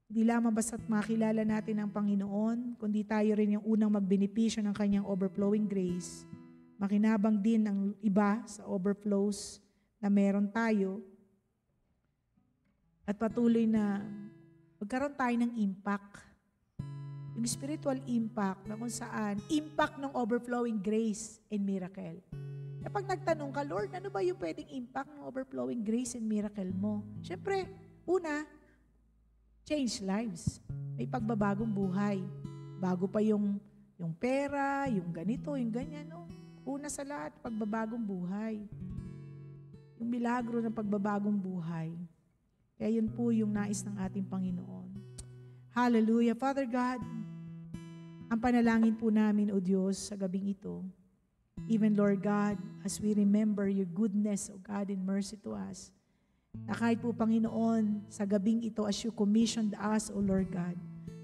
hindi lamang basta't makilala natin ang Panginoon, kundi tayo rin yung unang magbenepisyo ng kanyang overflowing grace. Makinabang din ang iba sa overflows na meron tayo. At patuloy na magkaroon tayo ng impact. Yung spiritual impact na kung saan, impact ng overflowing grace and miracle. Kapag nagtanong ka, Lord, ano ba yung pwedeng impact ng overflowing grace and miracle mo? Siyempre, una, change lives. May pagbabagong buhay. Bago pa yung pera, yung ganito, yung ganyan. No? Una sa lahat, pagbabagong buhay. Yung milagro ng pagbabagong buhay. Kaya yun po yung nais ng ating Panginoon. Hallelujah. Father God, ang panalangin po namin, O Diyos, sa gabing ito, even Lord God, as we remember your goodness, O God, and mercy to us, na kahit po, Panginoon, sa gabing ito, as you commissioned us, O Lord God,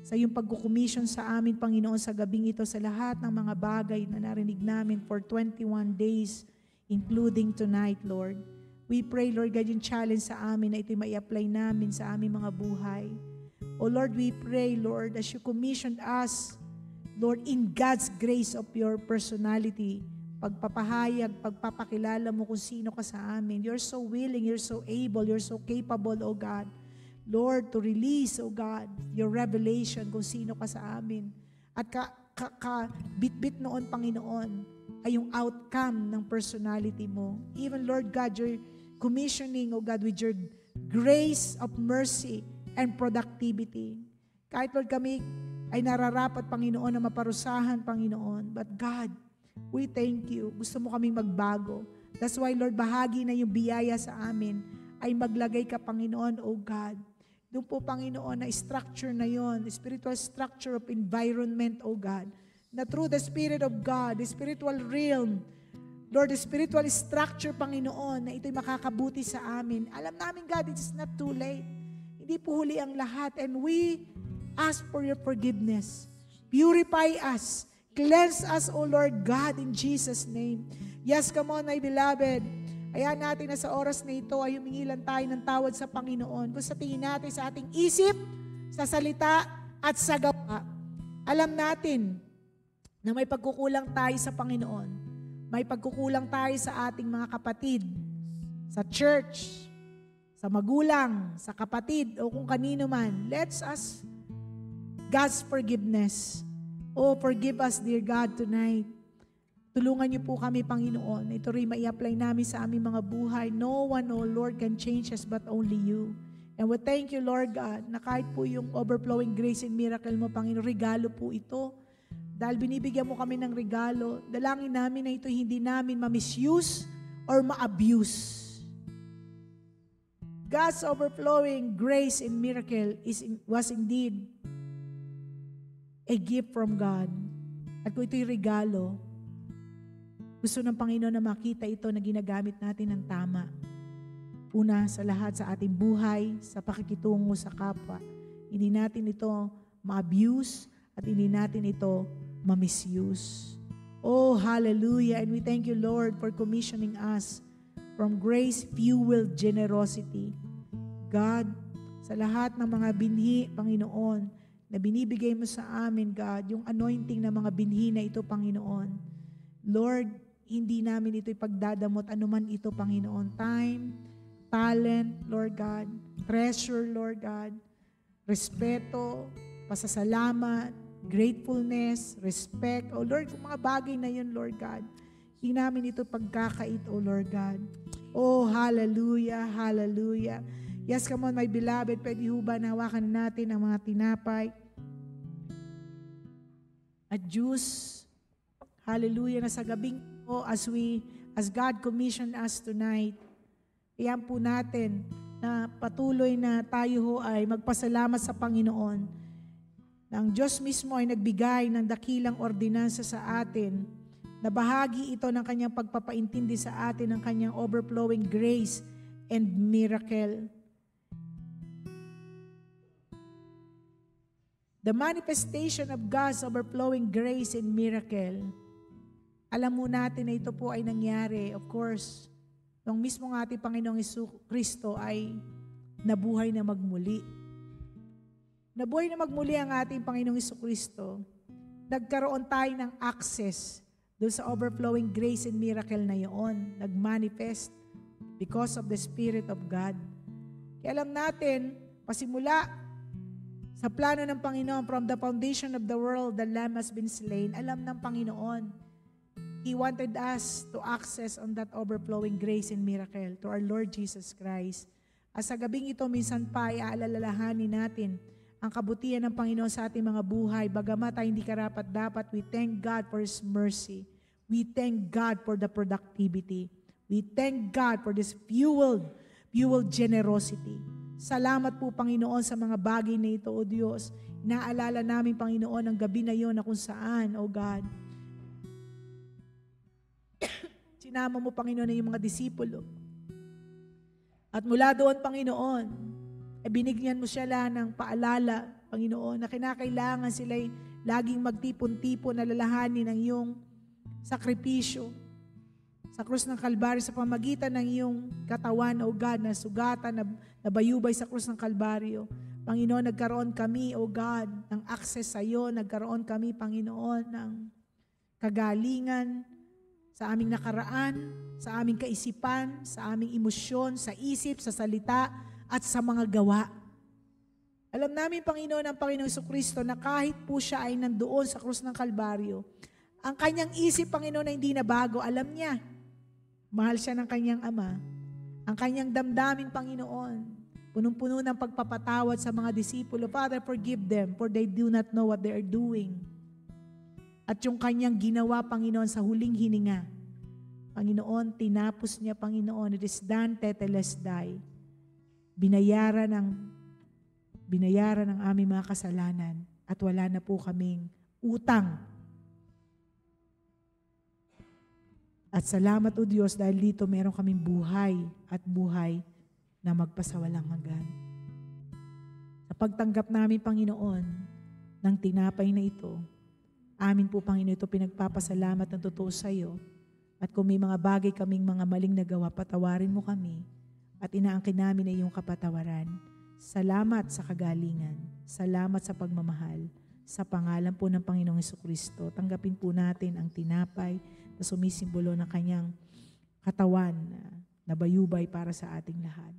sa iyong pagkukomission sa amin, Panginoon, sa gabing ito, sa lahat ng mga bagay na narinig namin for 21 days, including tonight, Lord. We pray, Lord God, yung challenge sa amin na ito'y mai-apply namin sa aming mga buhay. O Lord, we pray, Lord, as you commissioned us, Lord, in God's grace of your personality, pagpapahayag, pagpapakilala mo kung sino ka sa amin. You're so willing, you're so able, you're so capable, O God. Lord, to release, O God, your revelation kung sino ka sa amin. at bit-bit noon, Panginoon, ay yung outcome ng personality mo. Even, Lord God, you're commissioning, O God, with your grace of mercy and productivity. Kahit, Lord, kami ay nararapat, Panginoon, na maparusahan, Panginoon. But God, we thank you. Gusto mo kaming magbago. That's why, Lord, bahagi na yung biyaya sa amin ay maglagay ka, Panginoon, O God. Doon po, Panginoon, na structure na yon, spiritual structure of environment, O God, na through the Spirit of God, the spiritual realm, Lord, the spiritual structure, Panginoon, na ito'y makakabuti sa amin. Alam namin, God, it's not too late. Hindi po huli ang lahat. And we ask for your forgiveness. Purify us. Cleanse us, O Lord God, in Jesus' name. Yes, come on, my beloved. Ayan natin na sa oras na ito ay humingilan tayo ng tawad sa Panginoon. Kung sa tingin natin sa ating isip, sa salita, at sa gawa, alam natin na may pagkukulang tayo sa Panginoon. May pagkukulang tayo sa ating mga kapatid, sa church, sa magulang, sa kapatid, o kung kanino man. Let's ask God's forgiveness. Oh, forgive us, dear God, tonight. Tulungan niyo po kami, Panginoon. Ito rin mai-apply namin sa aming mga buhay. No one, oh Lord, can change us but only you. And we thank you, Lord God, na kahit po yung overflowing grace and miracle mo, Panginoon, regalo po ito. Dahil binibigyan mo kami ng regalo, dalangin namin na ito hindi namin ma-misuse or ma-abuse. God's overflowing grace and miracle was indeed a gift from God. At kung ito'y regalo, gusto ng Panginoon na makita ito na ginagamit natin ng tama. Una sa lahat sa ating buhay, sa pakikitungo sa kapwa. Hindi natin ito ma-abuse at hindi natin ito ma-misuse. Oh, hallelujah. And we thank you, Lord, for commissioning us from grace-fueled generosity. God, sa lahat ng mga binhi, Panginoon, na binibigay mo sa amin, God, yung anointing ng mga binhi na ito, Panginoon. Lord, hindi namin ito ipagdadamot anuman ito, Panginoon. Time, talent, Lord God, treasure, Lord God, respeto, pasasalamat, gratefulness, respect. O Lord, kung mga bagay na yun, Lord God, hindi namin ito pagkakait, O Lord God. Oh, hallelujah, hallelujah. Yes, come on, my beloved, pwede ho ba nahawakan natin ang mga tinapay at juice? Hallelujah, na sa gabing ito, as God commissioned us tonight, iyan po natin na patuloy na tayo ho ay magpasalamat sa Panginoon na ang Diyos mismo ay nagbigay ng dakilang ordinansa sa atin na bahagi ito ng kanyang pagpapaintindi sa atin ng kanyang overflowing grace and miracle. The manifestation of God's overflowing grace and miracle, alam mo natin na ito po ay nangyari, of course, nung mismo ng ating Panginoong Kristo ay nabuhay na magmuli. Nabuhay na magmuli ang ating Panginoong Kristo. Nagkaroon tayo ng access doon sa overflowing grace and miracle na yun. Nag-manifest because of the Spirit of God. Kaya alam natin, pasimula sa plano ng Panginoon, from the foundation of the world, the Lamb has been slain. Alam ng Panginoon, He wanted us to access on that overflowing grace and miracle to our Lord Jesus Christ. At sa gabing ito, minsan pa ay aalalahanin natin ang kabutihan ng Panginoon sa ating mga buhay. Bagamat ay hindi karapat-dapat, we thank God for His mercy. We thank God for the productivity. We thank God for this fueled generosity. Salamat po, Panginoon, sa mga bagay na ito, O Diyos. Inaalala namin, Panginoon, ang gabi na yon na kung saan, O God, sinama mo, Panginoon, na yung mga disipulo. At mula doon, Panginoon, binigyan mo sila ng paalala, Panginoon, na kinakailangan sila'y laging magtipon-tipon, alalahanin ng iyong sakripisyo sa krus ng Kalbaryo sa pamagitan ng iyong katawan, O God, na sugatan, na bayubay sa krus ng Kalbaryo. Panginoon, nagkaroon kami, O God, ng access sa iyo. Nagkaroon kami, Panginoon, ng kagalingan sa aming nakaraan, sa aming kaisipan, sa aming emosyon, sa isip, sa salita, at sa mga gawa. Alam namin, Panginoon, ang Panginoong Jesucristo na kahit po siya ay nandoon sa krus ng Kalbaryo, ang kanyang isip, Panginoon, na hindi na bago. Alam niya, mahal siya ng kanyang Ama. Ang kanyang damdamin, Panginoon, punong-puno ng pagpapatawad sa mga disipulo. Father, forgive them, for they do not know what they are doing. At yung kanyang ginawa, Panginoon, sa huling hininga, Panginoon, tinapos niya, Panginoon, it is done, tetelestai. Binayaran ng aming mga kasalanan at wala na po kaming utang. At salamat, O Diyos, dahil dito meron kaming buhay at buhay na magpasawalang hanggan. Sa pagtanggap namin, Panginoon, ng tinapay na ito, amin po, Panginoon, ito pinagpapasalamat ng totoo sa iyo. At kung may mga bagay kaming mga maling nagawa, patawarin mo kami at inaangkin namin na iyong kapatawaran. Salamat sa kagalingan. Salamat sa pagmamahal. Sa pangalan po ng Panginoong Jesucristo, tanggapin po natin ang tinapay na sumisimbolo ng kanyang katawan na bayubay para sa ating lahat.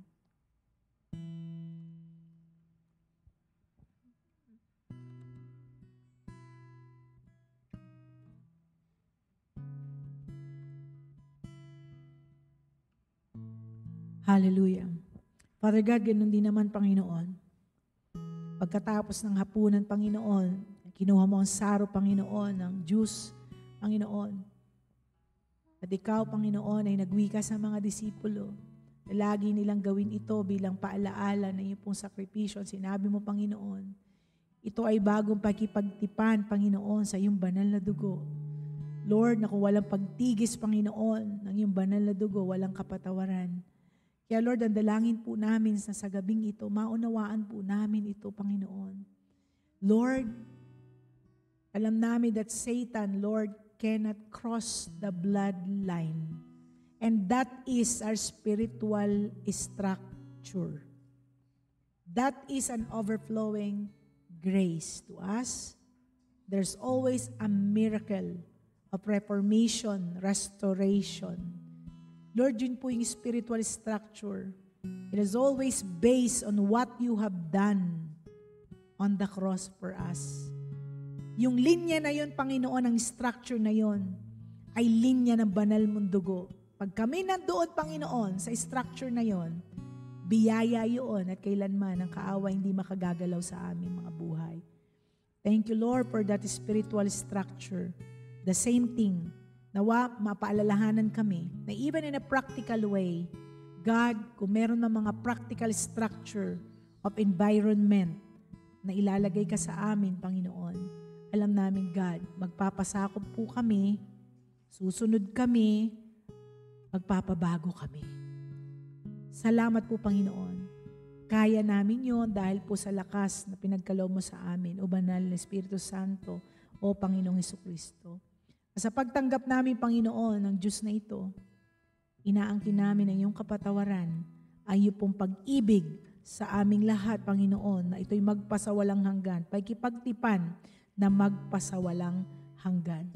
Hallelujah. Father God, ganun din naman, Panginoon. Pagkatapos ng hapunan, Panginoon, kinuha mo ang saro, Panginoon, ng juice, Panginoon. At ikaw, Panginoon, ay nagwika sa mga disipulo na lagi nilang gawin ito bilang paalaala na iyong pong sakripisyo. Sinabi mo, Panginoon, ito ay bagong pakipagtipan, Panginoon, sa iyong banal na dugo. Lord, na kung walang pagtigis, Panginoon, ng iyong banal na dugo, walang kapatawaran. Kaya Lord, ang dalangin po namin sa gabing ito, maunawaan po namin ito, Panginoon. Lord, alam namin that Satan, Lord, cannot cross the bloodline. And that is our spiritual structure. That is an overflowing grace to us. There's always a miracle of reformation, restoration. Lord, yun po yung spiritual structure. It is always based on what you have done on the cross for us. Yung linya na yun, Panginoon, ang structure na yun, ay linya ng banal mong dugo. Pag kami nandoon, Panginoon, sa structure na yun, biyaya yun at kailanman ang kaawa hindi makagagalaw sa aming mga buhay. Thank you, Lord, for that spiritual structure. The same thing, nawa mapaalalahanan kami na even in a practical way, God, kung meron ng mga practical structure of environment na ilalagay ka sa amin, Panginoon, alam namin, God, magpapasakop po kami, susunod kami, magpapabago kami. Salamat po, Panginoon. Kaya namin yon dahil po sa lakas na pinagkaloob mo sa amin, o banal na Espiritu Santo, o Panginoong Jesucristo. Sa pagtanggap namin, Panginoon, ng Diyos na ito, inaangkin namin ang iyong kapatawaran, ang iyong pong pag-ibig sa aming lahat, Panginoon, na ito'y magpasawalang hanggan, pagkipagtipan na magpasawalang hanggan.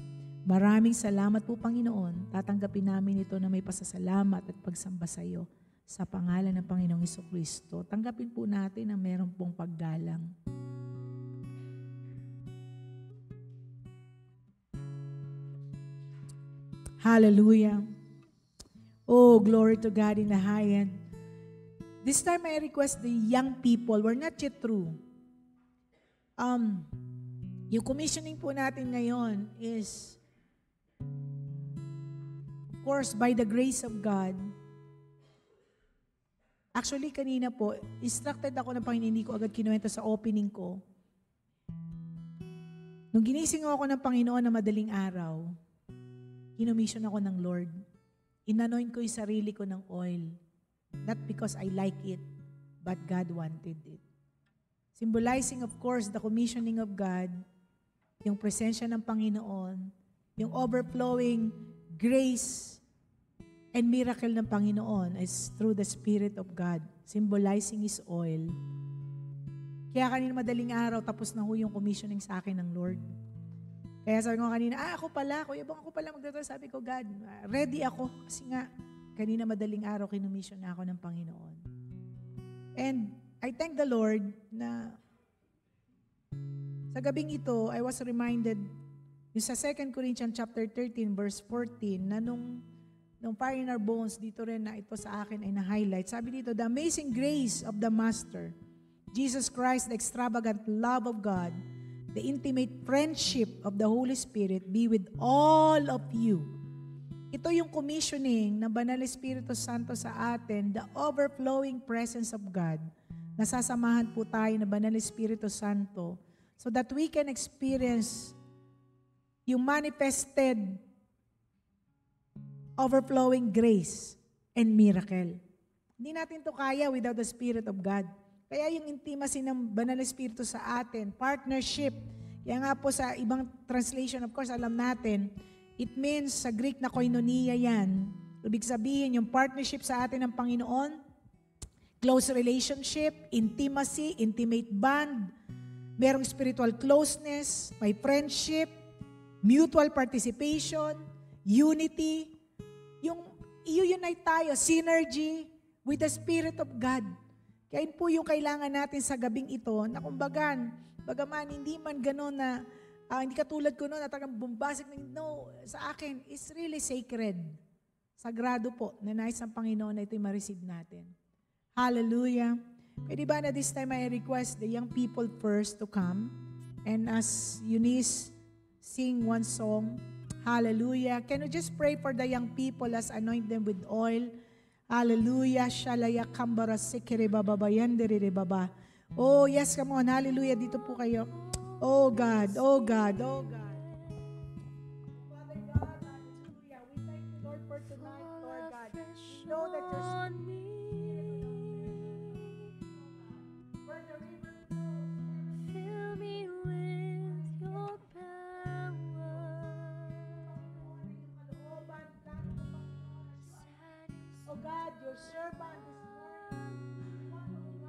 Maraming salamat po, Panginoon. Tatanggapin namin ito na may pasasalamat at pagsamba sa iyo. Sa pangalan ng Panginoong Jesucristo, tanggapin po natin ang meron pong paggalang. Hallelujah. Oh, glory to God in the highest. This time I request the young people, we're not yet through. Yung commissioning po natin ngayon is, of course, by the grace of God. Actually, kanina po, instructed ako ng Panginoon, hindi ko agad kinuwento sa opening ko. Nung ginising ako ng Panginoon na madaling araw, kinomission ako ng Lord. Inanoint ko yung sarili ko ng oil. Not because I like it, but God wanted it. Symbolizing, of course, the commissioning of God, yung presensya ng Panginoon, yung overflowing grace and miracle ng Panginoon is through the Spirit of God, symbolizing His oil. Kaya kanina madaling araw, tapos na ho yung commissioning sa akin ng Lord. Kaya sabi ko kanina, ako pala, Kuya Bong, ako pala magdadala. Sabi ko, God, ready ako. Kasi nga, kanina madaling araw, kinumission na ako ng Panginoon. And I thank the Lord na Sa gabing ito, I was reminded yung sa 2 Corinthians chapter 13 verse 14 na nung Fire in Our Bones, dito rin na ito sa akin ay na-highlight. Sabi dito, the amazing grace of the Master, Jesus Christ, the extravagant love of God, the intimate friendship of the Holy Spirit be with all of you. Ito yung commissioning ng Banal Espiritu Santo sa atin, the overflowing presence of God. Nasasamahan po tayo ng Banal Espiritu Santo so that we can experience yung manifested overflowing grace and miracle. Hindi natin to kaya without the Spirit of God. Kaya yung intimacy ng Banal Espiritu sa atin, partnership. Kaya nga po sa ibang translation, of course, alam natin, it means sa Greek na koinonia yan. Ibig sabihin, yung partnership sa atin ng Panginoon, close relationship, intimacy, intimate bond, merong spiritual closeness, may friendship, mutual participation, unity, yung i-unite tayo, synergy with the Spirit of God. Kaya yun po yung kailangan natin sa gabing ito, na bagaman hindi man gano'n na, hindi katulad ko noon, na talagang bombastic, no, sa akin, it's really sacred. Sagrado po, na nais ng Panginoon na ito'y ma-receive natin. Hallelujah. Pwede ba na this time I request the young people first to come, and as Eunice sing one song, hallelujah. Can you just pray for the young people as anoint them with oil? Hallelujah. Shalaya kambara sikere baba yandere baba. Oh, yes, come on. Hallelujah. Dito po kayo. Oh God, oh God, oh God. Father God, hallelujah. We thank you, Lord, for tonight, Lord God. We know that you're God, your servant this morning,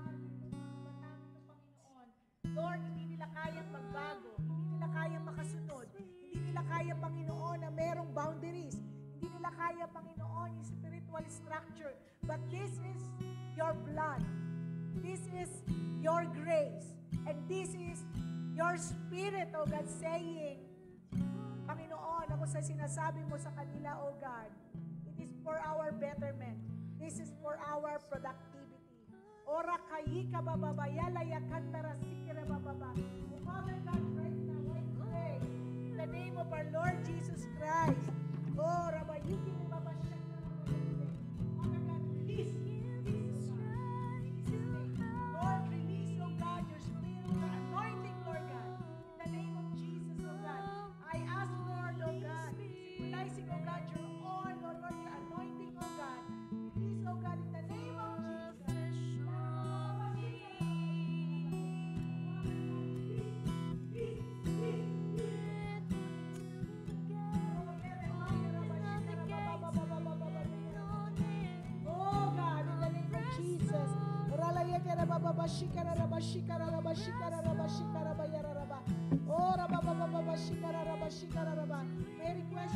Lord, hindi nila kayang magbago, hindi nila kayang makasunod, hindi nila kaya, Panginoon, na merong boundaries, hindi nila kaya, Panginoon, yung spiritual structure, but this is your blood, this is your grace, and this is your Spirit, O God, saying, Panginoon, ako sa sinasabi mo sa kanila, O God, it is for our betterment. This is for our productivity. Ora kayika bababa, yalaya kantara sikira bababa. Oh, Father God, right now, I pray in the name of our Lord Jesus Christ. Oh, rabayiki bababa shakara bababa. Father God, release, Lord, release, oh God, your spirit, your anointing, Lord God. In the name of Jesus, oh God. I ask, Lord, oh God, symbolizing, oh God, your oil, oh Lord, your anointing, oh God. Release, oh God, in the name of Jesus. May request.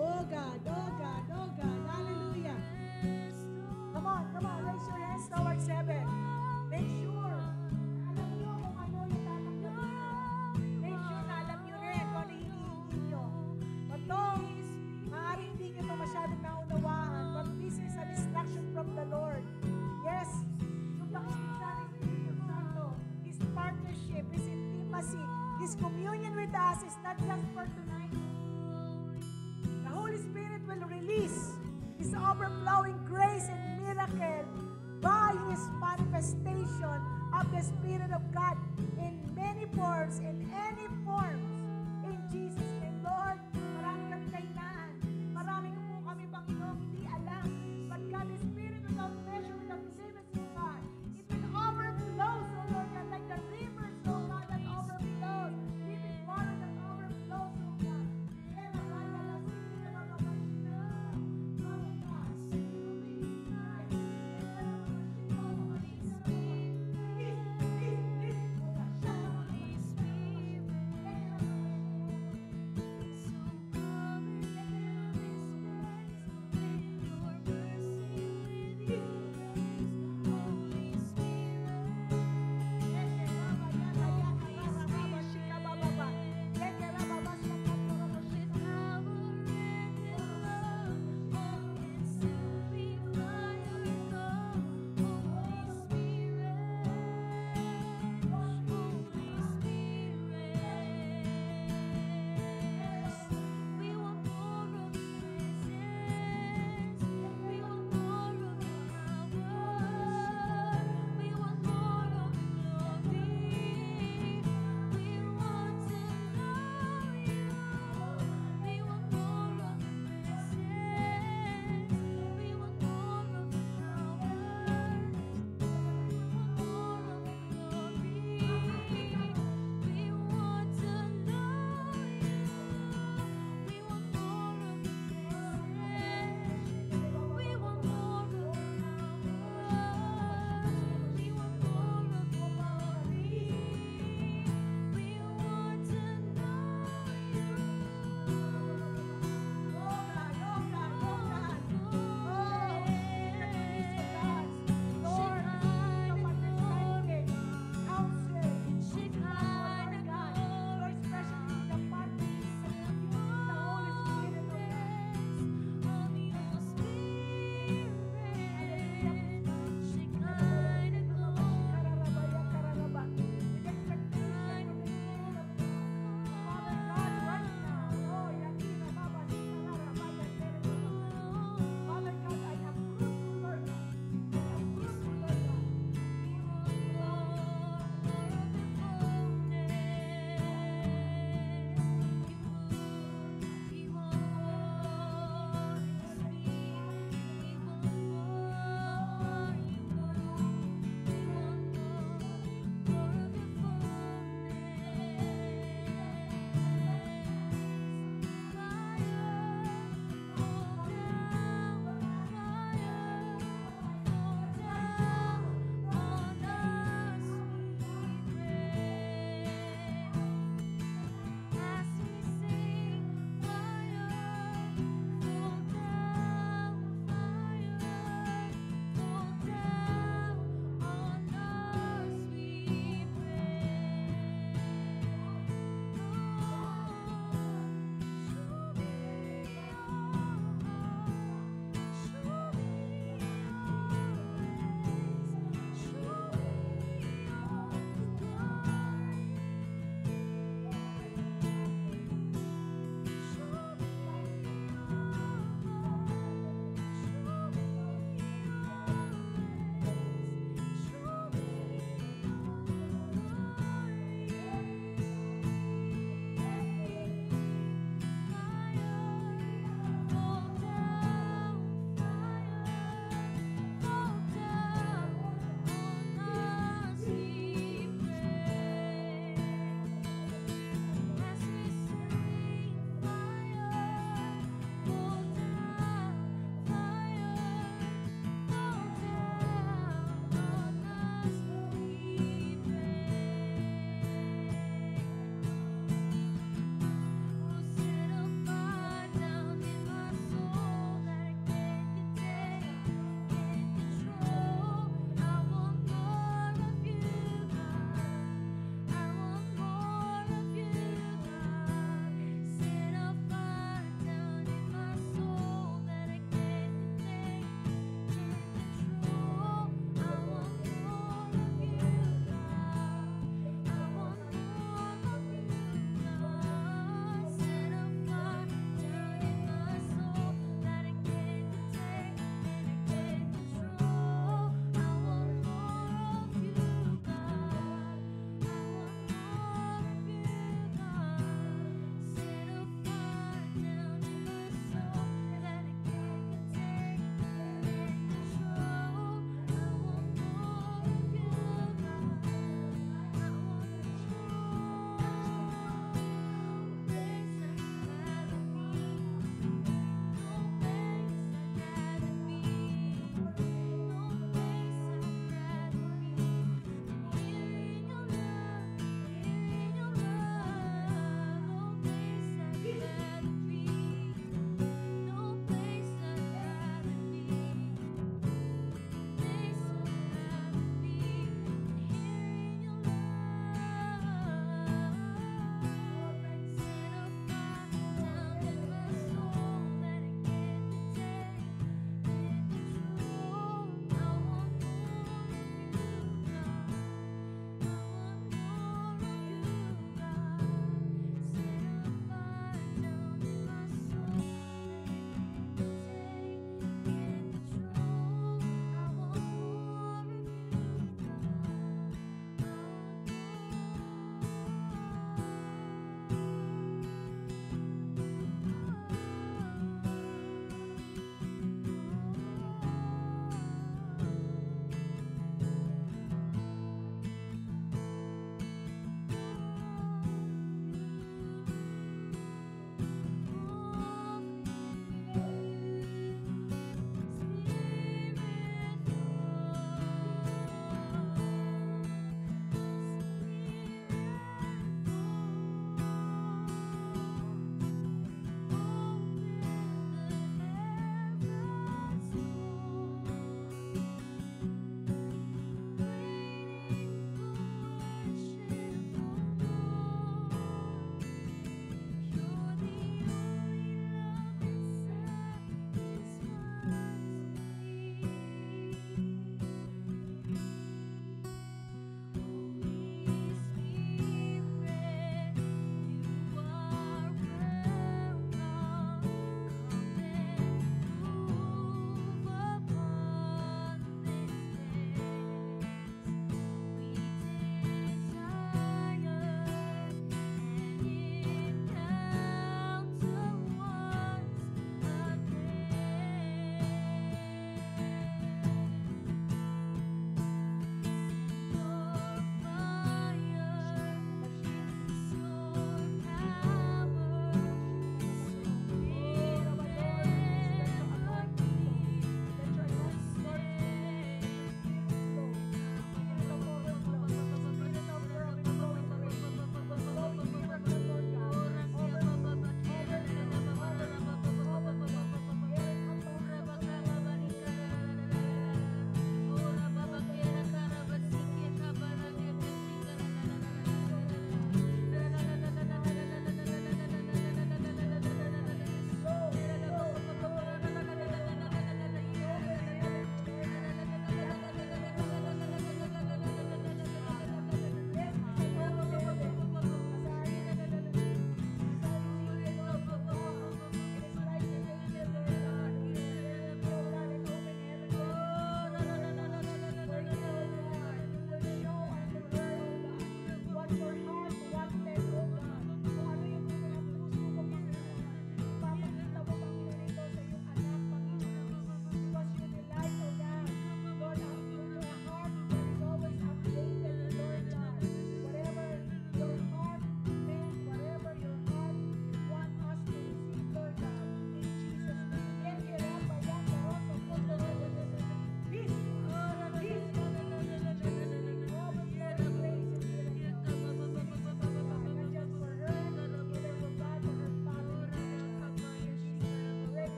Oh God, oh God, oh God, hallelujah. Come on, raise your hands towards heaven. Make sure, alam nyo kung ano yung tatakbo nyo. Make sure na alam nyo rin kung ano hinihingi nyo. But no, maaaring hindi nyo ito masyadong naunawaan, but this is an instruction from the Lord. Yes, yung pakikita ng Espiritu Santo, His partnership, His intimacy, His communion with us is not just for tonight. The Holy Spirit will release His overflowing grace and miracle by His manifestation of the Spirit of God in many forms, in any form.